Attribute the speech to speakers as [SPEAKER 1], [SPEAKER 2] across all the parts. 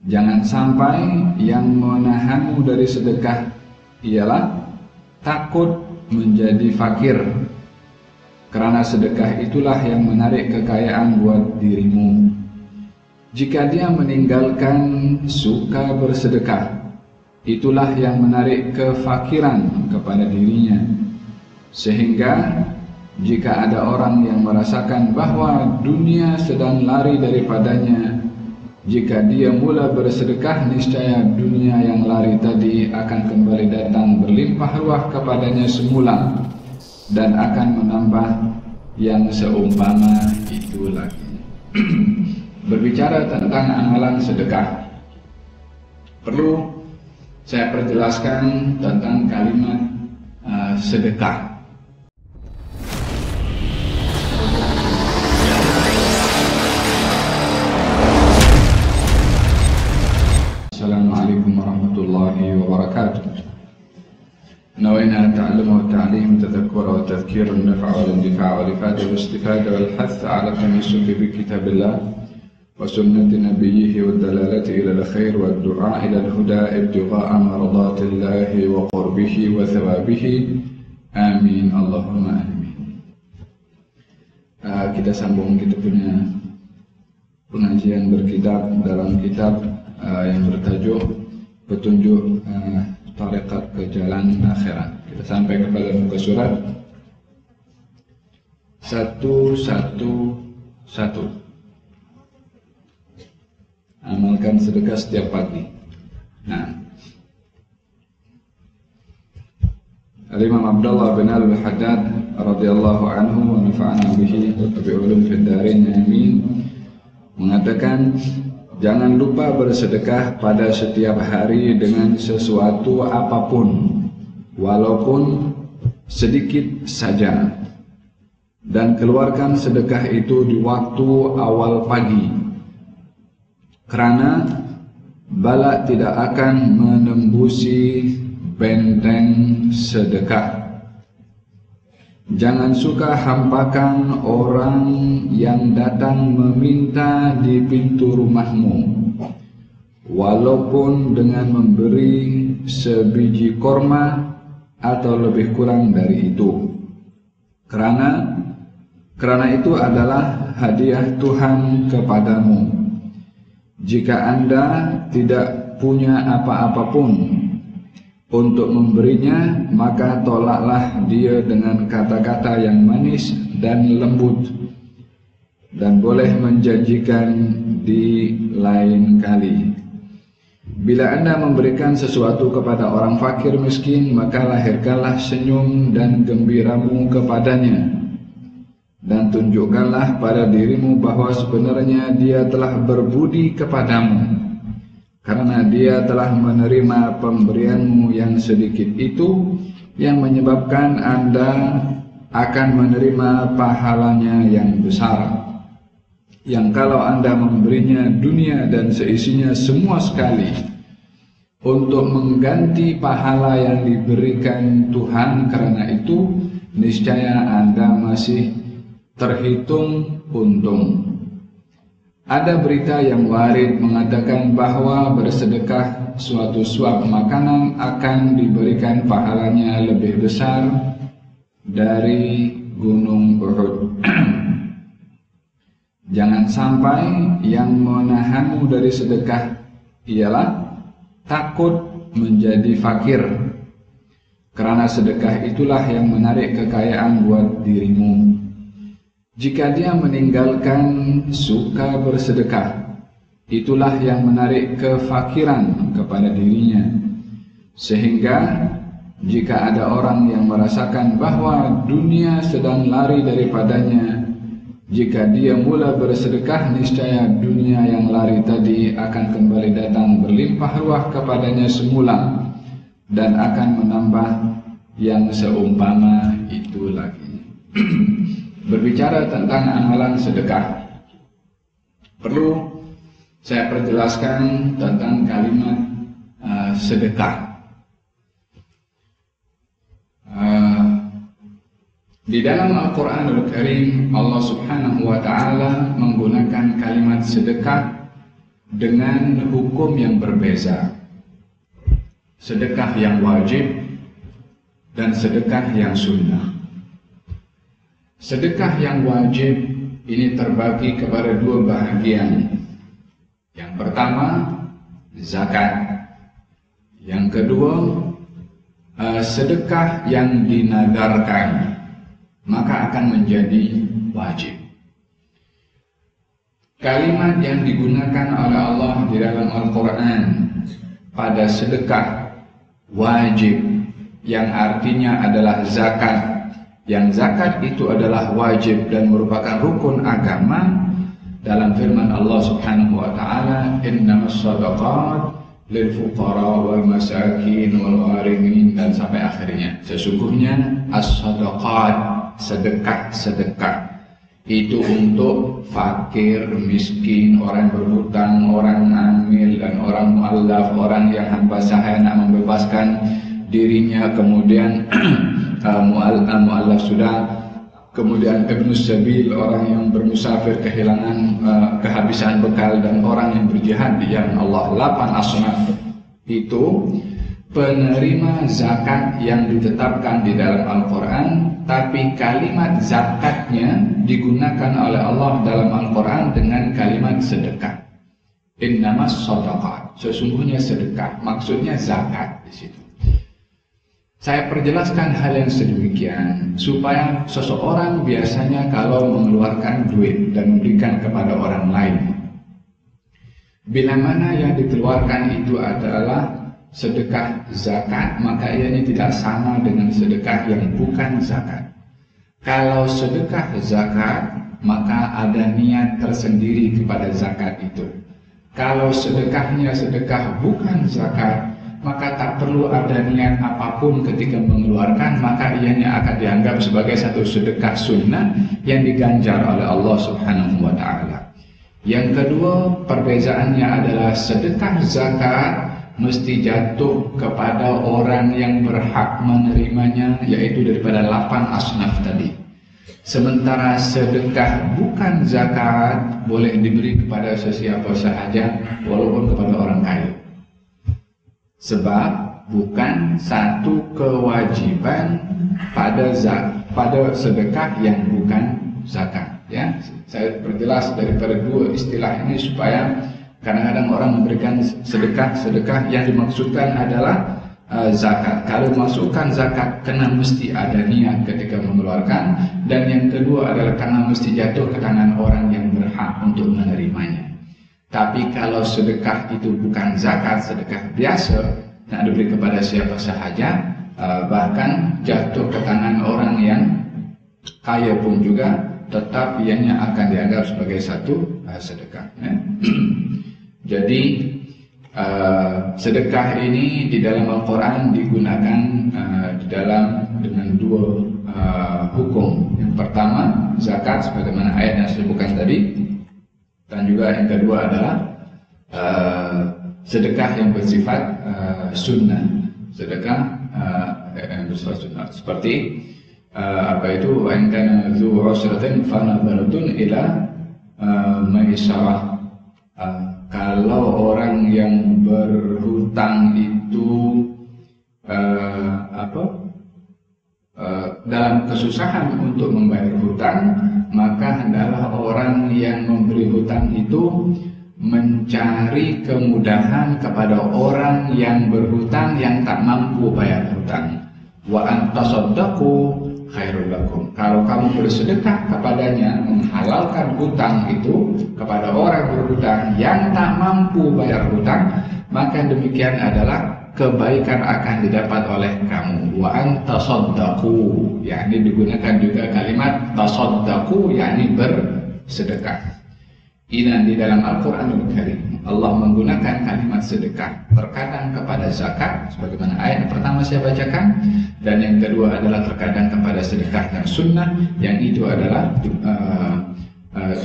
[SPEAKER 1] Jangan sampai yang menahanmu dari sedekah ialah takut menjadi fakir, karena sedekah itulah yang menarik kekayaan buat dirimu. Jika dia meninggalkan suka bersedekah, itulah yang menarik kefakiran kepada dirinya. Sehingga jika ada orang yang merasakan bahwa dunia sedang lari daripadanya, jika dia mula bersedekah, niscaya dunia yang lari tadi akan kembali datang berlimpah ruah kepadanya semula, dan akan menambah yang seumpama itu lagi. Berbicara tentang amalan sedekah, perlu saya perjelaskan tentang kalimat sedekah. Assalamualaikum warahmatullahi wabarakatuh. نوينا التعلم والتعليم تذكر وتذكير النفع والاندفاع والإفادة والاستفادة والحث على التمسك بكتاب الله وسنة نبيه والدلالة إلى الخير والدعاء إلى الهدى ابتغاء مرضات الله وقربه وثوابه آمين اللهم آمين. Kita sambung kita punya pengajian berkitab dalam kitab yang bertajuk Petunjuk Tarekat ke Jalan Akhirat. Kita sampai kepada muka surat 111. Amalkan sedekah setiap pagi. Nah, Al-Imam Abdullah bin Al-Haddad radhiyallahu anhu wa nafa'ana bihi wa bi ulum fid darin amin mengatakan, jangan lupa bersedekah pada setiap hari dengan sesuatu apapun, walaupun sedikit saja, dan keluarkan sedekah itu di waktu awal pagi, karena bala tidak akan menembusi benteng sedekah. Jangan suka hampakan orang yang datang meminta di pintu rumahmu, walaupun dengan memberi sebiji korma atau lebih kurang dari itu, karena itu adalah hadiah Tuhan kepadamu. Jika Anda tidak punya apa-apapun untuk memberinya, maka tolaklah dia dengan kata-kata yang manis dan lembut, dan boleh menjanjikan di lain kali. Bila Anda memberikan sesuatu kepada orang fakir miskin, maka lahirkanlah senyum dan gembiramu kepadanya, dan tunjukkanlah pada dirimu bahwa sebenarnya dia telah berbudi kepadamu, karena dia telah menerima pemberianmu yang sedikit itu, yang menyebabkan Anda akan menerima pahalanya yang besar, yang kalau Anda memberinya dunia dan seisinya semua sekali untuk mengganti pahala yang diberikan Tuhan, karena itu niscaya Anda masih terhitung untung. Ada berita yang warid mengatakan bahwa bersedekah suatu suap makanan akan diberikan pahalanya lebih besar dari gunung Uhud. Jangan sampai yang menahanmu dari sedekah ialah takut menjadi fakir, karena sedekah itulah yang menarik kekayaan buat dirimu. Jika dia meninggalkan suka bersedekah, itulah yang menarik kefakiran kepada dirinya. Sehingga jika ada orang yang merasakan bahwa dunia sedang lari daripadanya, jika dia mula bersedekah, niscaya dunia yang lari tadi akan kembali datang berlimpah ruah kepadanya semula, dan akan menambah yang seumpama itu lagi. Berbicara tentang amalan sedekah, perlu saya perjelaskan tentang kalimat sedekah. Di dalam Al-Quranul Karim, Allah Subhanahu wa Ta'ala menggunakan kalimat sedekah dengan hukum yang berbeza. Sedekah yang wajib dan sedekah yang sunnah. Sedekah yang wajib ini terbagi kepada dua bahagian. Yang pertama, zakat. Yang kedua, sedekah yang dinadarkan, maka akan menjadi wajib. Kalimat yang digunakan oleh Allah di dalam Al-Quran pada sedekah wajib, yang artinya adalah zakat, yang zakat itu adalah wajib dan merupakan rukun agama, dalam firman Allah Subhanahu wa taala, innamas shadaqat lil fuqara wal masakin wal gharimin, dan sampai akhirnya. Sesungguhnya as-shadaqat, sedekah itu untuk fakir, miskin, orang berhutang, orang amil, dan orang mu'allaf, orang yang hamba sahaya nak membebaskan dirinya, kemudian mu'allaf sudah, kemudian ibnu sabil, orang yang bermusafir kehilangan kehabisan bekal, dan orang yang berjihad di jalan Allah. 8 asnaf itu penerima zakat yang ditetapkan di dalam Al-Quran, tapi kalimat zakatnya digunakan oleh Allah dalam Al-Quran dengan kalimat sedekah. Innamas shadaqat, sesungguhnya sedekah, maksudnya zakat di situ. Saya perjelaskan hal yang sedemikian supaya seseorang biasanya kalau mengeluarkan duit dan memberikan kepada orang lain, bila mana yang dikeluarkan itu adalah sedekah zakat, maka ianya tidak sama dengan sedekah yang bukan zakat. Kalau sedekah zakat, maka ada niat tersendiri kepada zakat itu. Kalau sedekahnya sedekah bukan zakat, maka tak perlu ada niat apapun ketika mengeluarkan, maka ianya akan dianggap sebagai satu sedekah sunnah yang diganjar oleh Allah Subhanahu wa taala. Yang kedua, perbezaannya adalah sedekah zakat mesti jatuh kepada orang yang berhak menerimanya, yaitu daripada 8 asnaf tadi. Sementara sedekah bukan zakat boleh diberi kepada sesiapa sahaja, walaupun kepada orang kaya. Sebab bukan satu kewajiban pada sedekah yang bukan zakat. Ya, saya perjelas daripada dua istilah ini supaya kadang-kadang orang memberikan sedekah yang dimaksudkan adalah zakat. Kalau masukkan zakat, kena mesti ada niat ketika mengeluarkan, dan yang kedua adalah karena mesti jatuh ke tangan orang yang berhak untuk menerimanya. Tapi kalau sedekah itu bukan zakat, sedekah biasa, nak diberi kepada siapa sahaja, bahkan jatuh ke tangan orang yang kaya pun juga, tetap ianya akan dianggap sebagai satu sedekah. Jadi sedekah ini di dalam Al-Quran digunakan dengan dua hukum. Yang pertama zakat, sebagaimana ayat yang saya sebutkan tadi, dan juga yang kedua adalah sedekah yang bersifat sunnah. Sedekah yang bersifat sunnah seperti apa itu, in kana dzu usratin fanadharatun ila maisarah. Kalau orang yang berhutang itu dalam kesusahan untuk membayar hutang, maka hendaklah orang yang memberi hutang itu mencari kemudahan kepada orang yang berhutang yang tak mampu bayar hutang. Wa antasaddaqu khairul lakum. Kalau kamu bersedekah kepadanya, menghalalkan hutang itu kepada orang berhutang yang tak mampu bayar hutang, maka demikian adalah kebaikan akan didapat oleh kamu. Wa antasaddaqu, yakni digunakan juga kalimat tasaddaqu, yakni bersedekah. Ini di dalam Al-Quranul Karim Allah menggunakan kalimat sedekah terkadang kepada zakat, sebagaimana ayat yang pertama saya bacakan, dan yang kedua adalah terkadang kepada sedekah yang sunnah, yang itu adalah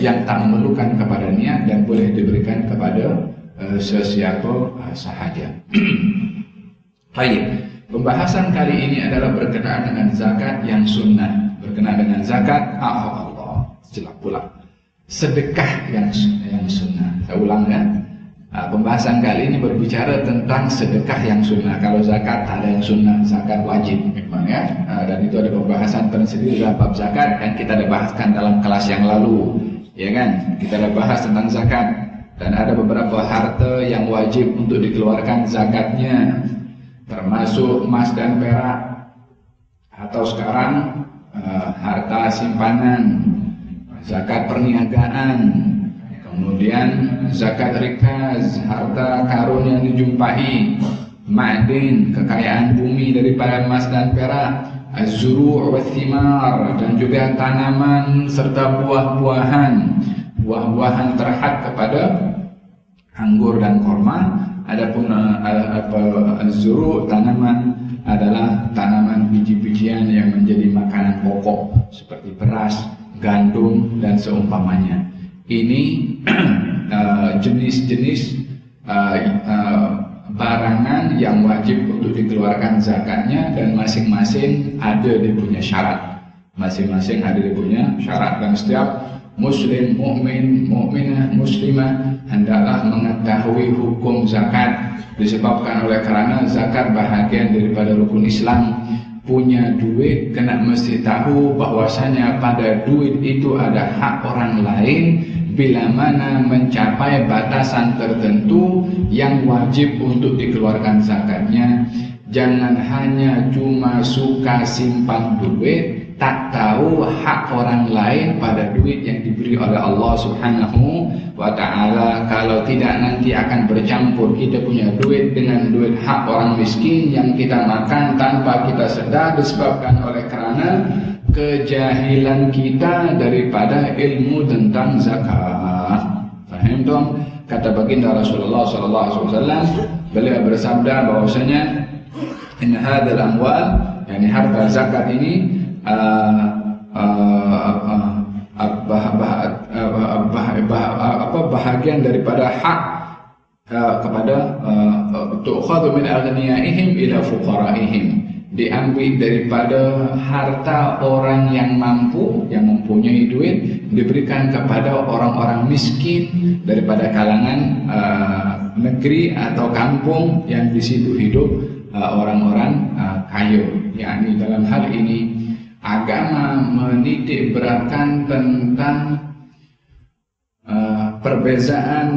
[SPEAKER 1] yang tak memerlukan kepada niat dan boleh diberikan kepada sesiapa sahaja. Baik, pembahasan kali ini adalah berkenaan dengan zakat yang sunnah. Berkenaan dengan zakat, Allah, jelas pula, sedekah yang sunnah. Saya ulang ya, Pembahasan kali ini berbicara tentang sedekah yang sunnah. Kalau zakat ada yang sunnah, zakat wajib memang ya. Dan itu ada pembahasan tersendiri dalam bab zakat yang kita sudah bahaskan dalam kelas yang lalu, ya kan? Kita sudah bahas tentang zakat dan ada beberapa harta yang wajib untuk dikeluarkan zakatnya, termasuk emas dan perak, atau sekarang harta simpanan, zakat perniagaan. Kemudian zakat rikaz, harta karun yang dijumpai, ma'din, kekayaan bumi daripada emas dan perak, az-zuru' wath-thimar, dan juga tanaman serta buah-buahan. Buah-buahan terhad kepada anggur dan korma. Adapun az-zuru', tanaman, adalah tanaman biji-bijian yang menjadi makanan pokok seperti beras, gandum dan seumpamanya. Ini jenis-jenis barangan yang wajib untuk dikeluarkan zakatnya, dan masing-masing ada dia punya syarat. Masing-masing ada dia punya syarat, dan setiap muslim, mukmin, mukminah, muslimah hendaklah mengetahui hukum zakat, disebabkan oleh karena zakat bahagian daripada rukun Islam. Punya duit kena mesti tahu bahwasanya pada duit itu ada hak orang lain, bila mana mencapai batasan tertentu yang wajib untuk dikeluarkan zakatnya. Jangan hanya cuma suka simpan duit, tak tahu hak orang lain pada duit yang diberi oleh Allah Subhanahu wa ta'ala. Kalau tidak nanti akan bercampur kita punya duit dengan duit hak orang miskin yang kita makan tanpa kita sedar, disebabkan oleh karena kejahilan kita daripada ilmu tentang zakat. Faham dong? Kata baginda Rasulullah SAW, beliau bersabda bahwasanya inna hadzal amwal, yakni harta zakat ini, bahagian daripada hak kepada tu'khadhu min aghniyaihim ila fuqaraihim, diambil daripada harta orang yang mampu, yang mempunyai duit, diberikan kepada orang-orang miskin daripada kalangan negeri atau kampung yang di situ hidup orang-orang kaya. Yakni dalam hal ini agama menitik beratkan tentang perbezaan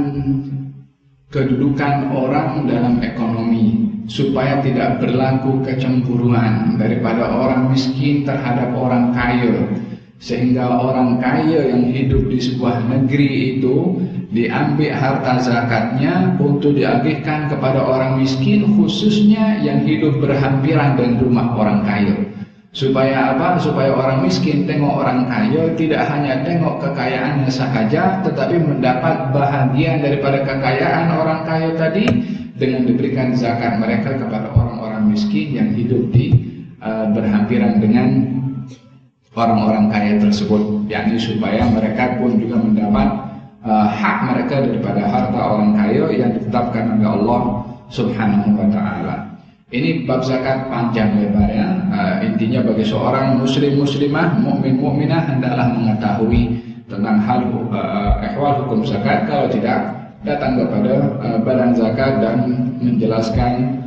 [SPEAKER 1] kedudukan orang dalam ekonomi, supaya tidak berlaku kecemburuan daripada orang miskin terhadap orang kaya, sehingga orang kaya yang hidup di sebuah negeri itu diambil harta zakatnya untuk diagihkan kepada orang miskin, khususnya yang hidup berhampiran dengan rumah orang kaya. Supaya apa? Supaya orang miskin tengok orang kaya, tidak hanya tengok kekayaannya sahaja, tetapi mendapat bahagian daripada kekayaan orang kaya tadi dengan diberikan zakat mereka kepada orang-orang miskin yang hidup di berhampiran dengan orang-orang kaya tersebut. Yakni supaya mereka pun juga mendapat hak mereka daripada harta orang kaya yang ditetapkan oleh Allah Subhanahu wa ta'ala. Ini bab zakat panjang lebar ya. Intinya bagi seorang muslim muslimah, mukmin mukminah hendaklah mengetahui tentang hal ehwal hukum zakat. Kalau tidak, datang kepada badan zakat dan menjelaskan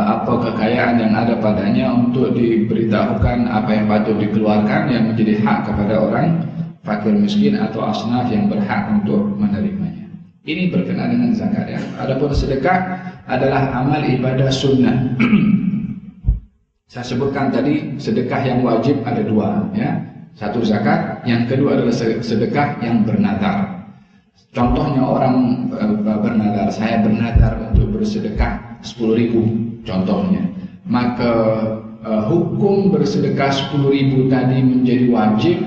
[SPEAKER 1] apa kekayaan yang ada padanya untuk diberitahukan apa yang patut dikeluarkan yang menjadi hak kepada orang fakir miskin atau asnaf yang berhak untuk menerimanya. Ini berkenaan dengan zakat ya. Adapun sedekah adalah amal ibadah sunnah. Saya sebutkan tadi sedekah yang wajib ada dua ya. Satu zakat, yang kedua adalah sedekah yang bernadar. Contohnya orang bernadar, saya bernadar untuk bersedekah 10.000 contohnya. Maka hukum bersedekah 10.000 tadi menjadi wajib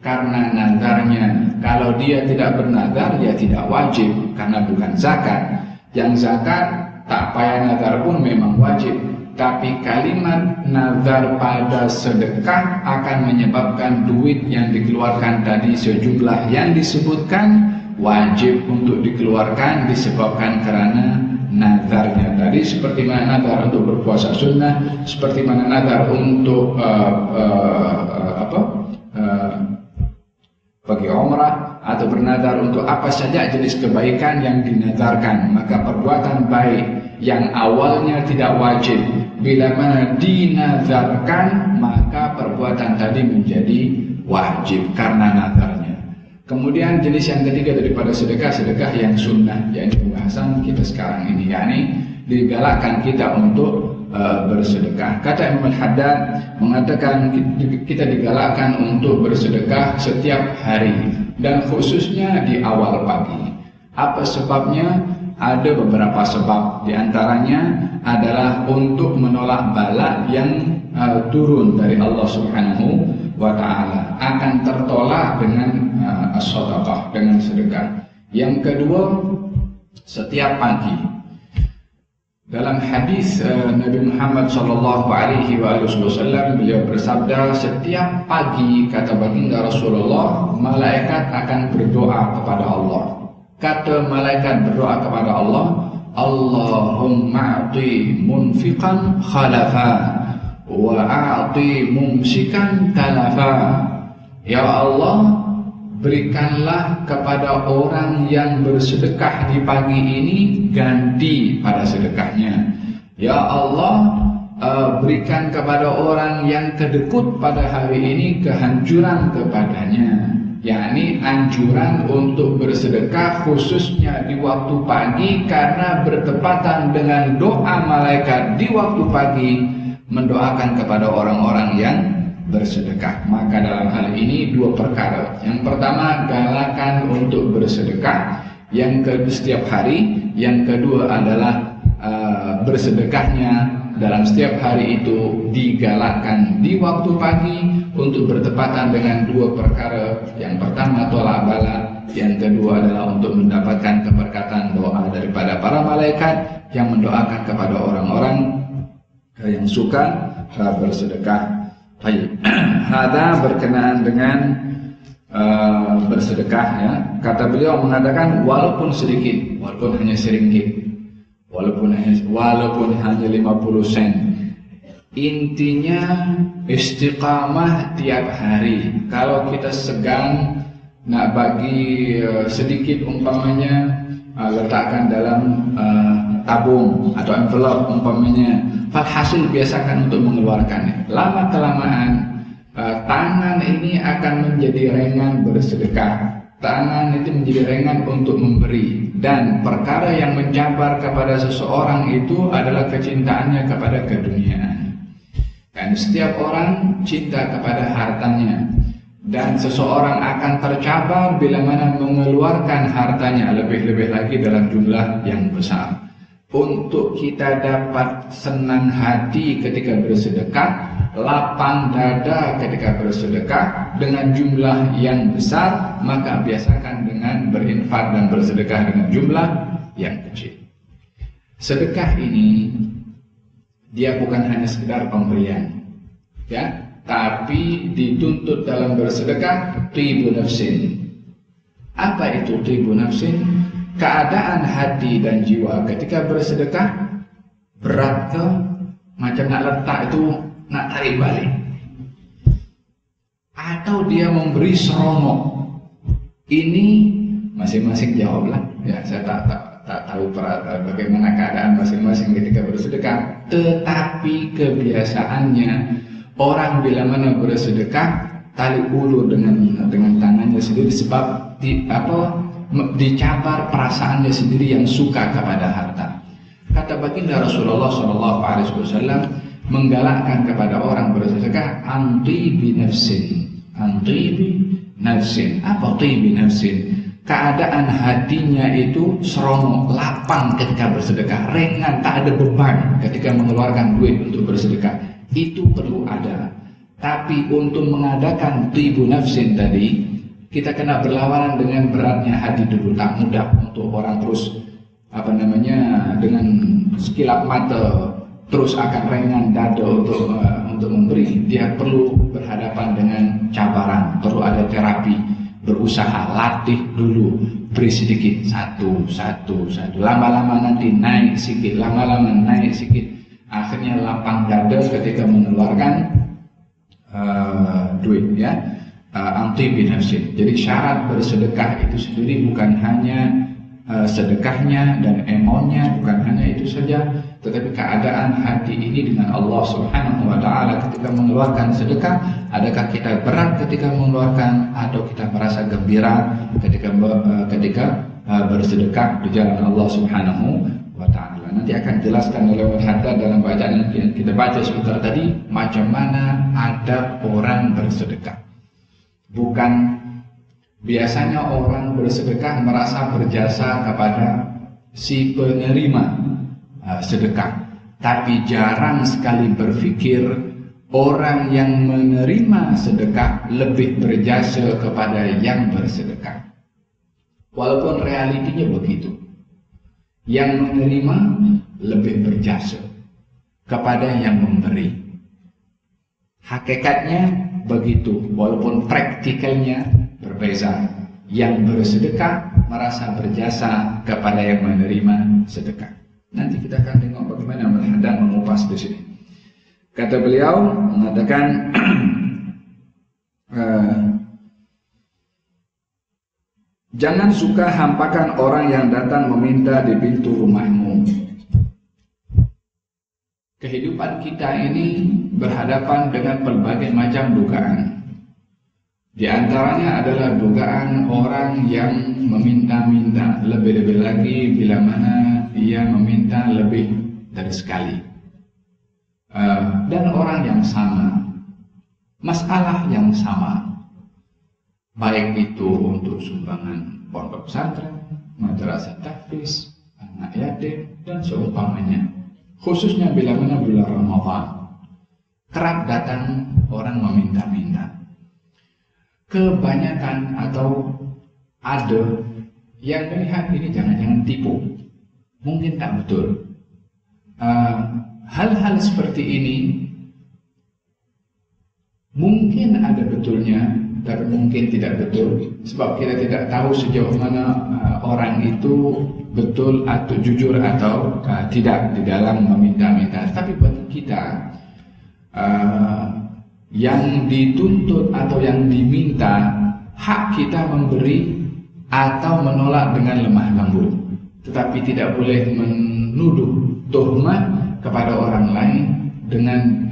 [SPEAKER 1] karena nadarnya. Kalau dia tidak bernadar, ya tidak wajib karena bukan zakat. Yang zakat tak payah nadar pun memang wajib. Tapi kalimat nazar pada sedekah akan menyebabkan duit yang dikeluarkan tadi sejumlah yang disebutkan wajib untuk dikeluarkan disebabkan karena nazarnya tadi. Seperti mana nazar untuk berpuasa sunnah, seperti mana nazar untuk pergi umrah, atau bernazar untuk apa saja jenis kebaikan yang dinazarkan, maka perbuatan baik yang awalnya tidak wajib, bila mana dinazarkan maka perbuatan tadi menjadi wajib karena nazarnya. Kemudian jenis yang ketiga daripada sedekah, sedekah yang sunnah, yaitu pembahasan kita sekarang ini, yakni digalakkan kita untuk bersedekah. Kata Imam Al-Haddad mengatakan kita digalakkan untuk bersedekah setiap hari dan khususnya di awal pagi. Apa sebabnya? Ada beberapa sebab. Di antaranya adalah untuk menolak bala yang turun dari Allah Subhanahu wa ta'ala, akan tertolak dengan as-shadaqah, dengan sedekah. Yang kedua, setiap pagi. Dalam hadis Nabi Muhammad sallallahu alaihi wasallam, beliau bersabda, setiap pagi, kata baginda Rasulullah, malaikat akan berdoa kepada Allah. Kata malaikat berdoa kepada Allah, Allahumma a'ti munfiqan khalafa wa a'ti mumsikan talafa. Ya Allah, berikanlah kepada orang yang bersedekah di pagi ini ganti pada sedekahnya. Ya Allah, berikan kepada orang yang kedekut pada hari ini kehancuran kepadanya. Yakni anjuran untuk bersedekah khususnya di waktu pagi, karena bertepatan dengan doa malaikat di waktu pagi mendoakan kepada orang-orang yang bersedekah. Maka dalam hal ini dua perkara. Yang pertama, galakan untuk bersedekah yang setiap hari. Yang kedua adalah bersedekahnya dalam setiap hari itu digalakkan di waktu pagi untuk bertepatan dengan dua perkara. Yang pertama tolak bala, yang kedua adalah untuk mendapatkan keberkatan doa daripada para malaikat yang mendoakan kepada orang-orang yang suka bersedekah. Baik, hada berkenaan dengan bersedekah, ya. Kata beliau mengatakan walaupun sedikit, walaupun hanya seringkit, walaupun hanya 50 sen. Intinya istiqamah tiap hari. Kalau kita segan nak bagi sedikit, umpamanya letakkan dalam tabung atau envelope umpamanya, falhasil biasakan untuk mengeluarkannya. Lama kelamaan tangan ini akan menjadi ringan bersedekah. Tangan itu menjadi ringan untuk memberi, dan perkara yang mencabar kepada seseorang itu adalah kecintaannya kepada keduniaan. Dan setiap orang cinta kepada hartanya, dan seseorang akan tercabar bila mana mengeluarkan hartanya, lebih-lebih lagi dalam jumlah yang besar. Untuk kita dapat senang hati ketika bersedekah, lapang dada ketika bersedekah dengan jumlah yang besar, maka biasakan dengan berinfak dan bersedekah dengan jumlah yang kecil. Sedekah ini dia bukan hanya sekedar pemberian, ya, tapi dituntut dalam bersedekah tibu nafsin. Apa itu tibu nafsin? Keadaan hati dan jiwa ketika bersedekah berat ke, macam nak letak itu nak tarik balik, atau dia memberi seronok. Ini masing-masing jawablah, ya. Saya tak tahu bagaimana keadaan masing-masing ketika bersedekah. Tetapi kebiasaannya orang bila mana bersedekah tali ulur dengan tangannya sendiri, sebab dicabar perasaannya sendiri yang suka kepada harta. Kata baginda Rasulullah SAW menggalakkan kepada orang bersedekah, antibi nafsin. Antibi nafsin. Apa tibi nafsin? Keadaan hatinya itu seronok, lapang ketika bersedekah, ringan, tak ada beban ketika mengeluarkan duit untuk bersedekah. Itu perlu ada. Tapi untuk mengadakan tibu nafsin tadi, kita kena berlawanan dengan beratnya hati dulu. Tak mudah untuk orang terus dengan sekilap mata terus akan ringan dada untuk memberi. Dia perlu berhadapan dengan cabaran, perlu ada terapi, berusaha, latih dulu, beri sedikit, satu. Lama-lama nanti naik sedikit, lama-lama naik sedikit. Akhirnya lapang dada ketika mengeluarkan duit, ya. anti binafsin. Jadi syarat bersedekah itu sendiri bukan hanya sedekahnya dan emonnya, bukan hanya itu saja, tetapi keadaan hati ini dengan Allah Subhanahu wa Ta'ala ketika mengeluarkan sedekah. Adakah kita berat ketika mengeluarkan, atau kita merasa gembira ketika bersedekah di jalan Allah Subhanahu wa Ta'ala? Nanti akan jelaskan oleh Al-Haddad dalam bacaan yang kita baca sebentar tadi, macam mana adab orang bersedekah. Bukan biasanya orang bersedekah merasa berjasa kepada si penerima sedekah, tapi jarang sekali berpikir orang yang menerima sedekah lebih berjasa kepada yang bersedekah. Walaupun realitinya begitu, yang menerima lebih berjasa kepada yang memberi. Hakikatnya begitu, walaupun praktikalnya berbeza. Yang bersedekah merasa berjasa kepada yang menerima sedekah. Nanti kita akan tengok bagaimana Al-Haddad mengupas di sini. Kata beliau mengatakan, jangan suka hampakan orang yang datang meminta di pintu rumahmu. Kehidupan kita ini berhadapan dengan berbagai macam dugaan. Di antaranya adalah dugaan orang yang meminta-minta, lebih-lebih lagi bila mana ia meminta lebih dari sekali. Dan orang yang sama, masalah yang sama, baik itu untuk sumbangan pondok pesantren, madrasah tahfiz, anak yatim, dan seumpamanya. Khususnya bila mana bulan Ramadan, kerap datang orang meminta-minta. Kebanyakan atau ada yang melihat ini jangan-jangan tipu, mungkin tak betul. Hal-hal seperti ini mungkin ada betulnya, tapi mungkin tidak betul, sebab kita tidak tahu sejauh mana orang itu betul atau jujur atau tidak di dalam meminta-minta. Tapi bagi kita, yang dituntut atau yang diminta, hak kita memberi atau menolak dengan lemah lembut, tetapi tidak boleh menuduh tuhmat kepada orang lain dengan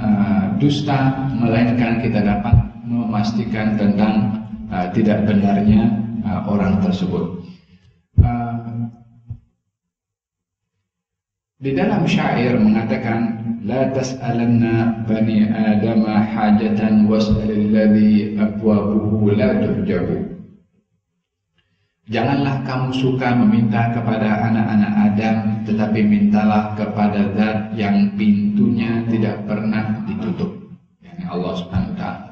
[SPEAKER 1] dusta, melainkan kita dapat memastikan tentang tidak benarnya orang tersebut. Di dalam syair mengatakan, la tas'alanna bani adama hajatan was'alil ladzi abwabuhu la turjabu. Janganlah kamu suka meminta kepada anak-anak Adam, tetapi mintalah kepada zat yang pintunya tidak pernah ditutup, yakni Allah Subhanahu wa ta'ala.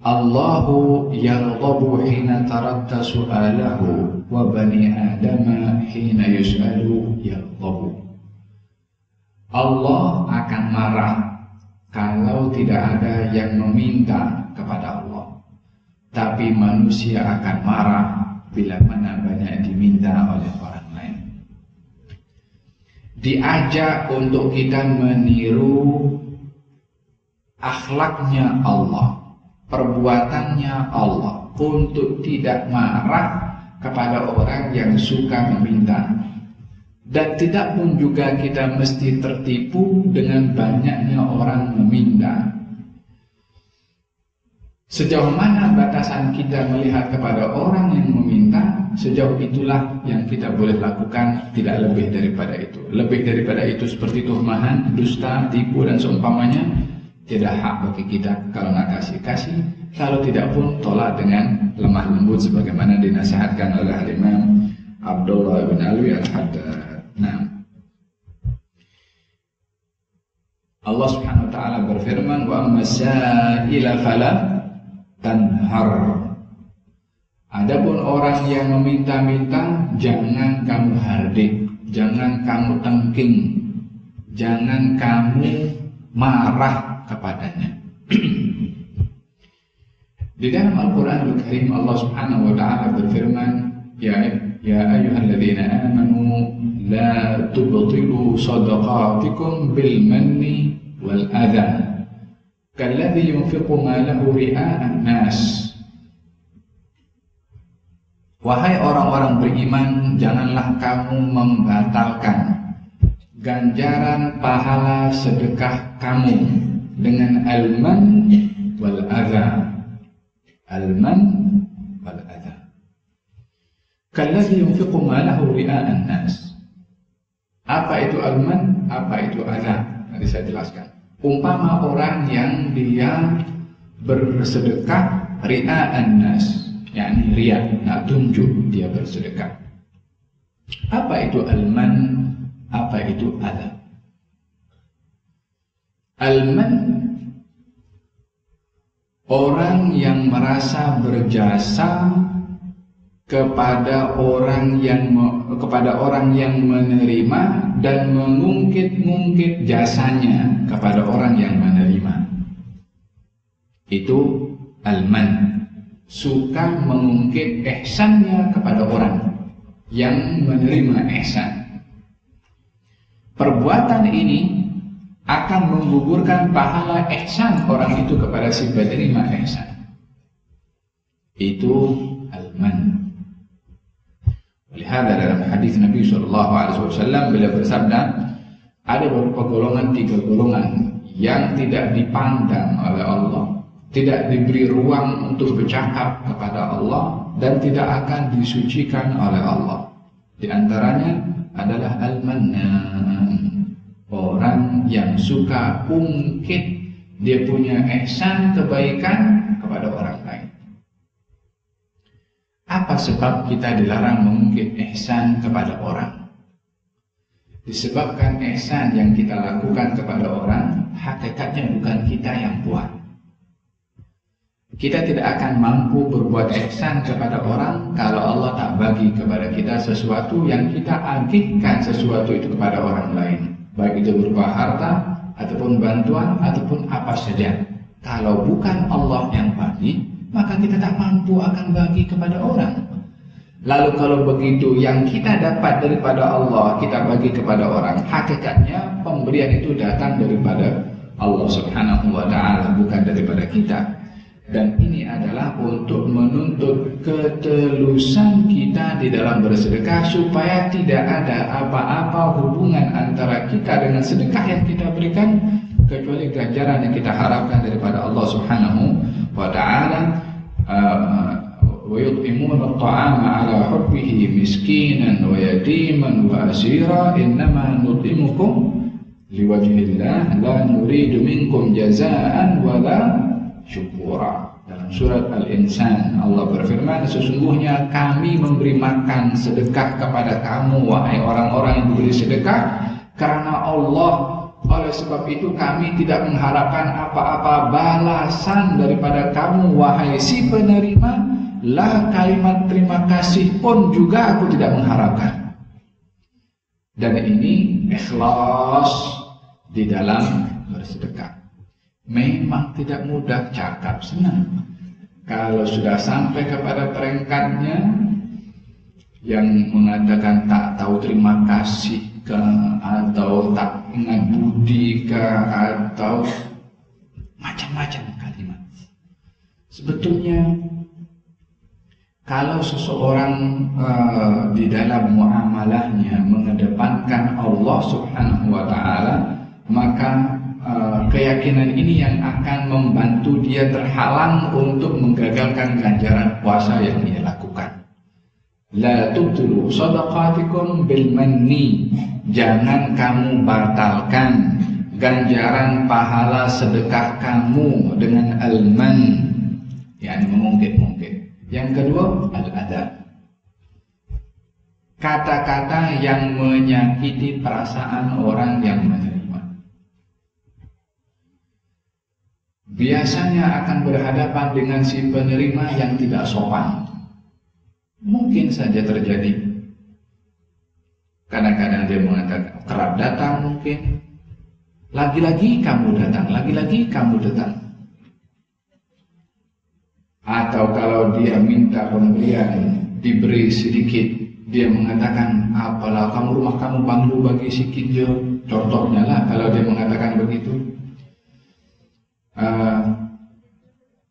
[SPEAKER 1] Allahu yarghabu hina tarakta su'alahu wa bani adama hina yus'alu yarghabu. Allah akan marah kalau tidak ada yang meminta kepada Allah, tapi manusia akan marah bila mana banyak diminta oleh orang lain. Diajak untuk kita meniru akhlaknya Allah, perbuatannya Allah, untuk tidak marah kepada orang yang suka meminta. Dan tidak pun juga kita mesti tertipu dengan banyaknya orang meminta. Sejauh mana batasan kita melihat kepada orang yang meminta, sejauh itulah yang kita boleh lakukan, tidak lebih daripada itu. Lebih daripada itu seperti tuhmahan, dusta, tipu, dan seumpamanya, tidak hak bagi kita. Kalau nak kasih, kalau tidak pun tolak dengan lemah lembut sebagaimana dinasihatkan oleh Imam Abdullah bin Alwi Al-Haddad. Nah, Allah Subhanahu wa ta'ala berfirman, wa ammasaila fala tanhar. Adapun orang yang meminta-minta, jangan kamu hardik, jangan kamu tengking, jangan kamu marah kepadanya. Di dalam Al-Quranul Karim Allah Subhanahu wa ta'ala berfirman, ya ayyuhalladzina amanu la tubtilu sadaqatikum bil manni wal adha kalladzi yunfiqu malahu ria'an nas Wahai orang-orang beriman, janganlah kamu membatalkan ganjaran pahala sedekah kamu dengan al-man wal adha. Al-man wal adha. Kalladzi yunfiqu malahu ria'an nas. Apa itu al-man? Apa itu adha? Nanti saya jelaskan. Umpama orang yang dia bersedekah ria'an nas, yakni riya, nak tunjuk dia bersedekah. Apa itu al-man? Apa itu adha? Al-man, orang yang merasa berjasa kepada orang yang menerima dan mengungkit-ungkit jasanya kepada orang yang menerima. Itu al-man, suka mengungkit ihsannya kepada orang yang menerima ihsan. Perbuatan ini akan menggugurkan pahala ihsan orang itu kepada si penerima ihsan. Itu al-man. Lihat dalam hadis Nabi SAW beliau bersabda, ada beberapa golongan, 3 golongan yang tidak dipandang oleh Allah, tidak diberi ruang untuk bercakap kepada Allah, dan tidak akan disucikan oleh Allah. Di antaranya adalah al-mannan, orang yang suka ungkit dia punya ihsan, kebaikan kepada orang lain. Apa sebab kita dilarang mengungkit ihsan kepada orang? Disebabkan ihsan yang kita lakukan kepada orang hakikatnya bukan kita yang buat. Kita tidak akan mampu berbuat ihsan kepada orang kalau Allah tak bagi kepada kita sesuatu yang kita agihkan sesuatu itu kepada orang lain, baik itu berupa harta ataupun bantuan ataupun apa saja. Kalau bukan Allah yang bagi, maka kita tak mampu akan bagi kepada orang. Lalu kalau begitu, yang kita dapat daripada Allah kita bagi kepada orang, hakikatnya pemberian itu datang daripada Allah Subhanahu wa ta'ala, bukan daripada kita. Dan ini adalah untuk menuntut ketelusan kita di dalam bersedekah, supaya tidak ada apa-apa hubungan antara kita dengan sedekah yang kita berikan, kecuali ganjaran yang kita harapkan daripada Allah Subhanahu wa ta'ala. Wa yut'imuna at-ta'ama 'ala hubbihi miskinan wa yatiman wa asira innama nut'imukum liwajhillah la nuridu minkum jazaa'an wa la syukura. Dalam surat Al-Insan Allah berfirman, sesungguhnya kami memberi makan sedekah kepada kamu wahai orang-orang yang memberi sedekah karena Allah. Oleh sebab itu kami tidak mengharapkan apa-apa balasan daripada kamu wahai si penerima, lah kalimat terima kasih pun juga aku tidak mengharapkan. Dan ini ikhlas di dalam bersedekah. Memang tidak mudah, cakap senang. Kalau sudah sampai kepada peringkatnya yang mengatakan tak tahu terima kasih atau tak ingat budi atau macam-macam kalimat. Sebetulnya kalau seseorang di dalam muamalahnya mengedepankan Allah Subhanahu wa ta'ala, maka keyakinan ini yang akan membantu dia terhalang untuk menggagalkan ganjaran puasa yang dia lakukan. La tubtilu shadaqatikum bil manni. Jangan kamu batalkan ganjaran pahala sedekah kamu dengan al-man, yakni mengungkit-ungkit. Yang kedua, al-adab, kata-kata yang menyakiti perasaan orang yang menerima. Biasanya akan berhadapan dengan si penerima yang tidak sopan. Mungkin saja terjadi. Kadang-kadang dia mengatakan kerap datang, mungkin lagi-lagi kamu datang, lagi-lagi kamu datang. Atau kalau dia minta pemberian diberi sedikit, dia mengatakan apalah kamu, rumah kamu banglu bagi sedikit je. Contohnya lah kalau dia mengatakan begitu.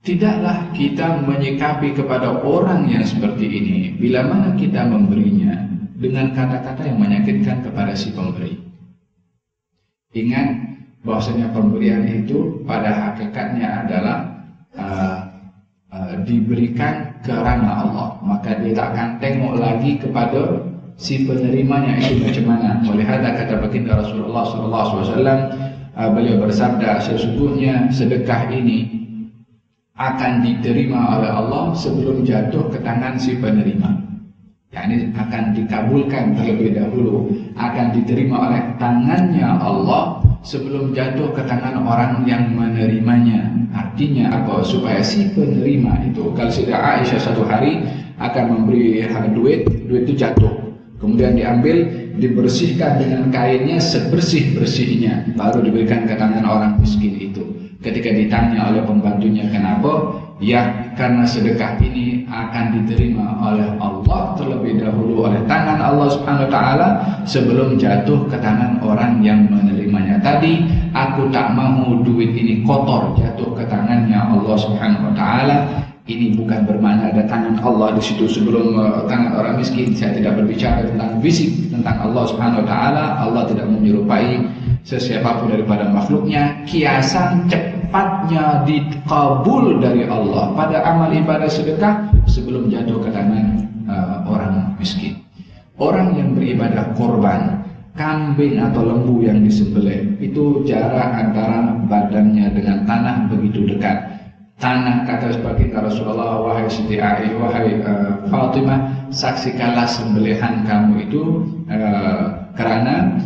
[SPEAKER 1] Tidaklah kita menyikapi kepada orang yang seperti ini bila mana kita memberinya dengan kata-kata yang menyakitkan kepada si pemberi. Ingat bahwasanya pemberian itu pada hakikatnya adalah diberikan karena Allah, maka dia tak akan tengok lagi kepada si penerimanya itu macam mana. Oleh kata baginda Rasulullah SAW, beliau bersabda, sesungguhnya sedekah ini akan diterima oleh Allah sebelum jatuh ke tangan si penerima. yakni akan dikabulkan terlebih dahulu, akan diterima oleh tangannya Allah sebelum jatuh ke tangan orang yang menerimanya. Artinya apa? Supaya si penerima itu, kalau sudah Aisyah satu hari akan memberi duit itu jatuh, kemudian diambil, dibersihkan dengan kainnya sebersih-bersihnya, baru diberikan ke tangan orang miskin itu. Ketika ditanya oleh pembantunya kenapa, ya karena sedekah ini akan diterima oleh Allah terlebih dahulu oleh tangan Allah Subhanahu wa taala sebelum jatuh ke tangan orang yang menerimanya. Tadi aku tak mau duit ini kotor jatuh ke tangannya Allah Subhanahu wa taala. Ini bukan bermakna ada tangan Allah di situ sebelum tangan orang miskin. Saya tidak berbicara tentang fisik, tentang Allah Subhanahu wa taala. Allah tidak menyerupai sesiapapun daripada makhluknya. Kiasan cepatnya dikabul dari Allah pada amal ibadah sedekah sebelum jatuh ke tangan orang miskin. Orang yang beribadah korban, kambing atau lembu yang disembelih, itu jarak antara badannya dengan tanah begitu dekat. Tanah, kata baginda Rasulullah, wahai Siti Aisyah, wahai Fatimah, saksikanlah sembelihan kamu itu karena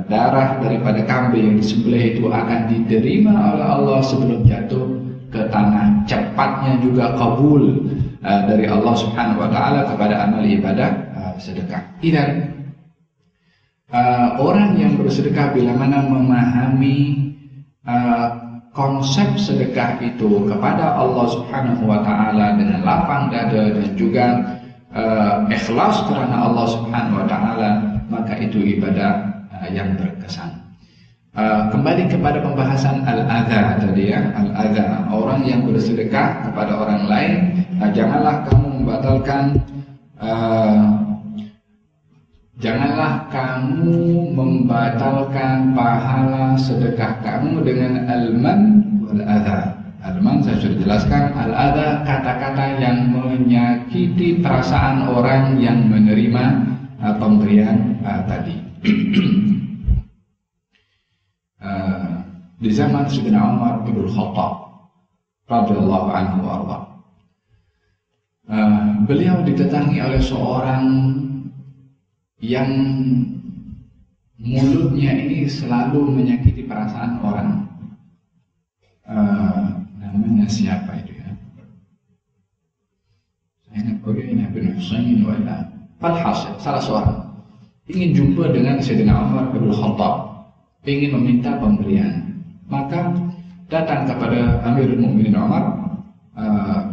[SPEAKER 1] darah daripada kambing yang disembelih itu akan diterima oleh Allah sebelum jatuh ke tanah. Cepatnya juga kabul dari Allah Subhanahu wa taala kepada amal ibadah sedekah. Dan orang yang bersedekah bila mana memahami konsep sedekah itu kepada Allah Subhanahu wa taala dengan lapang dada dan juga ikhlas karena Allah Subhanahu wa taala, maka itu ibadah yang berkesan. Kembali kepada pembahasan al-adha tadi ya, al-adha, orang yang bersedekah kepada orang lain, janganlah kamu membatalkan pahala sedekah kamu dengan al-man wal-adha. Al-man saya sudah jelaskan, al-adha kata-kata yang menyakiti perasaan orang yang menerima pemberian tadi. Di zaman Sayyidina Umar bin Khattab radhiyallahu anhu warḍah, beliau didatangi oleh seorang yang mulutnya ini selalu menyakiti perasaan orang. Namanya siapa itu ya? Saya ingat Uyaidah bin Husain wala Al-Hasan, salah seorang ingin jumpa dengan Sayyidina Umar bin Khattab, ingin meminta pemberian. Maka datang kepada Amirul Mukminin Umar.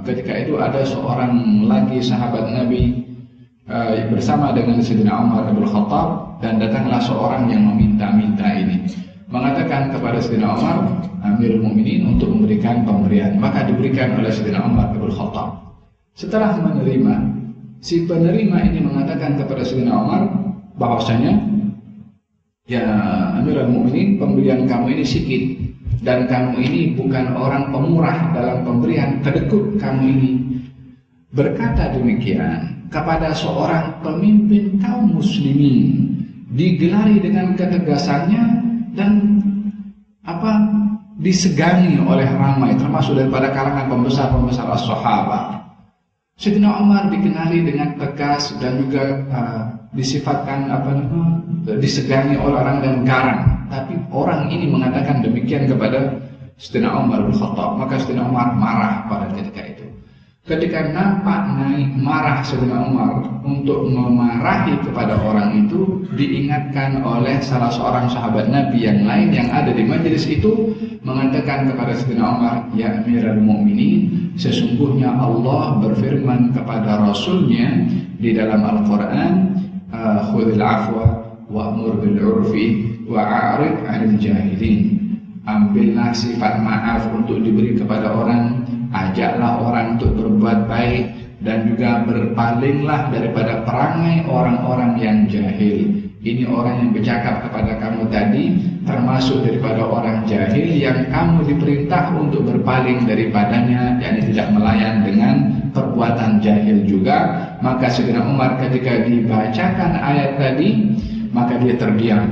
[SPEAKER 1] Ketika itu ada seorang lagi sahabat Nabi bersama dengan Sayyidina Umar bin Khattab, dan datanglah seorang yang meminta-minta ini, mengatakan kepada Sayyidina Umar, Amirul Mukminin, untuk memberikan pemberian. Maka diberikan oleh Sayyidina Umar bin Khattab. Setelah menerima, si penerima ini mengatakan kepada Sayyidina Umar bahwasanya, ya Amirul Mukminin, pemberian kamu ini sedikit dan kamu ini bukan orang pemurah dalam pemberian, kedekut kamu ini. Berkata demikian kepada seorang pemimpin kaum muslimin, digelari dengan ketegasannya dan disegani oleh ramai, termasuk daripada kalangan pembesar-pembesar as-sahabah. Sayyidina Umar dikenali dengan tegas dan juga disifatkan disegani oleh orang yang garang. Tapi orang ini mengatakan demikian kepada Sayyidina Umar bin Khattab, maka Sayyidina Umar marah pada ketika itu. Ketika nampak naik marah Sayyidina Umar untuk memarahi kepada orang itu, diingatkan oleh salah seorang sahabat Nabi yang lain yang ada di majelis itu, mengatakan kepada Sayyidina Umar, ya Amirul Mukminin, sesungguhnya Allah berfirman kepada Rasulnya di dalam Al-Quran, khudhil afwa wa'mur bil urfi wa'arid 'anil jahilin. ambillah sifat maaf untuk diberi kepada orang, ajaklah orang untuk berbuat baik, dan juga berpalinglah daripada perangai orang-orang yang jahil. Ini orang yang bercakap kepada kamu tadi termasuk daripada orang jahil yang kamu diperintah untuk berpaling daripadanya, yakni tidak melayan dengan perbuatan jahil juga. Maka Sayyidina Umar ketika dibacakan ayat tadi, maka dia terdiam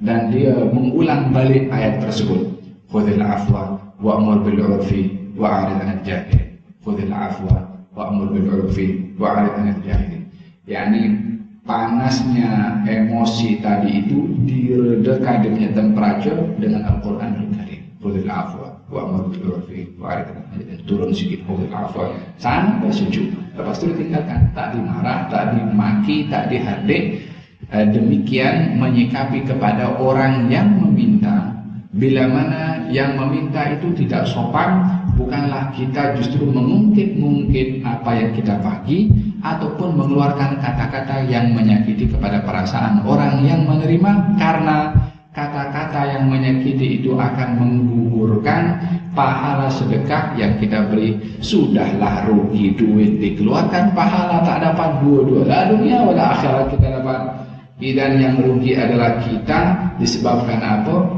[SPEAKER 1] dan dia mengulang balik ayat tersebut. Khudhil afwa wa'mur bil 'urfi wa'rid 'anil jahil. Khudhil afwa wa'mur bil 'urfi wa'rid 'anil jahil. Yani panasnya emosi tadi itu diredakan dengan temperatur dengan Al-Quranul Karim. Khudhil afwa wa'mur bil 'urfi wa'rid 'anil jahil. Turun sedikit khudhil afwa sampai sejuk. Lepas itu ditinggalkan, tak dimarah, tak dimaki, tak dihardik. Demikian menyikapi kepada orang yang meminta. Bila mana yang meminta itu tidak sopan, bukanlah kita justru mengungkit-ungkit apa yang kita bagi ataupun mengeluarkan kata-kata yang menyakiti kepada perasaan orang yang menerima, karena kata-kata yang menyakiti itu akan menggugurkan pahala sedekah yang kita beri. Sudahlah rugi duit dikeluarkan, pahala tak dapat dua-dua, la dunia wala akhirat kita dapat. Dan yang rugi adalah kita. Disebabkan apa?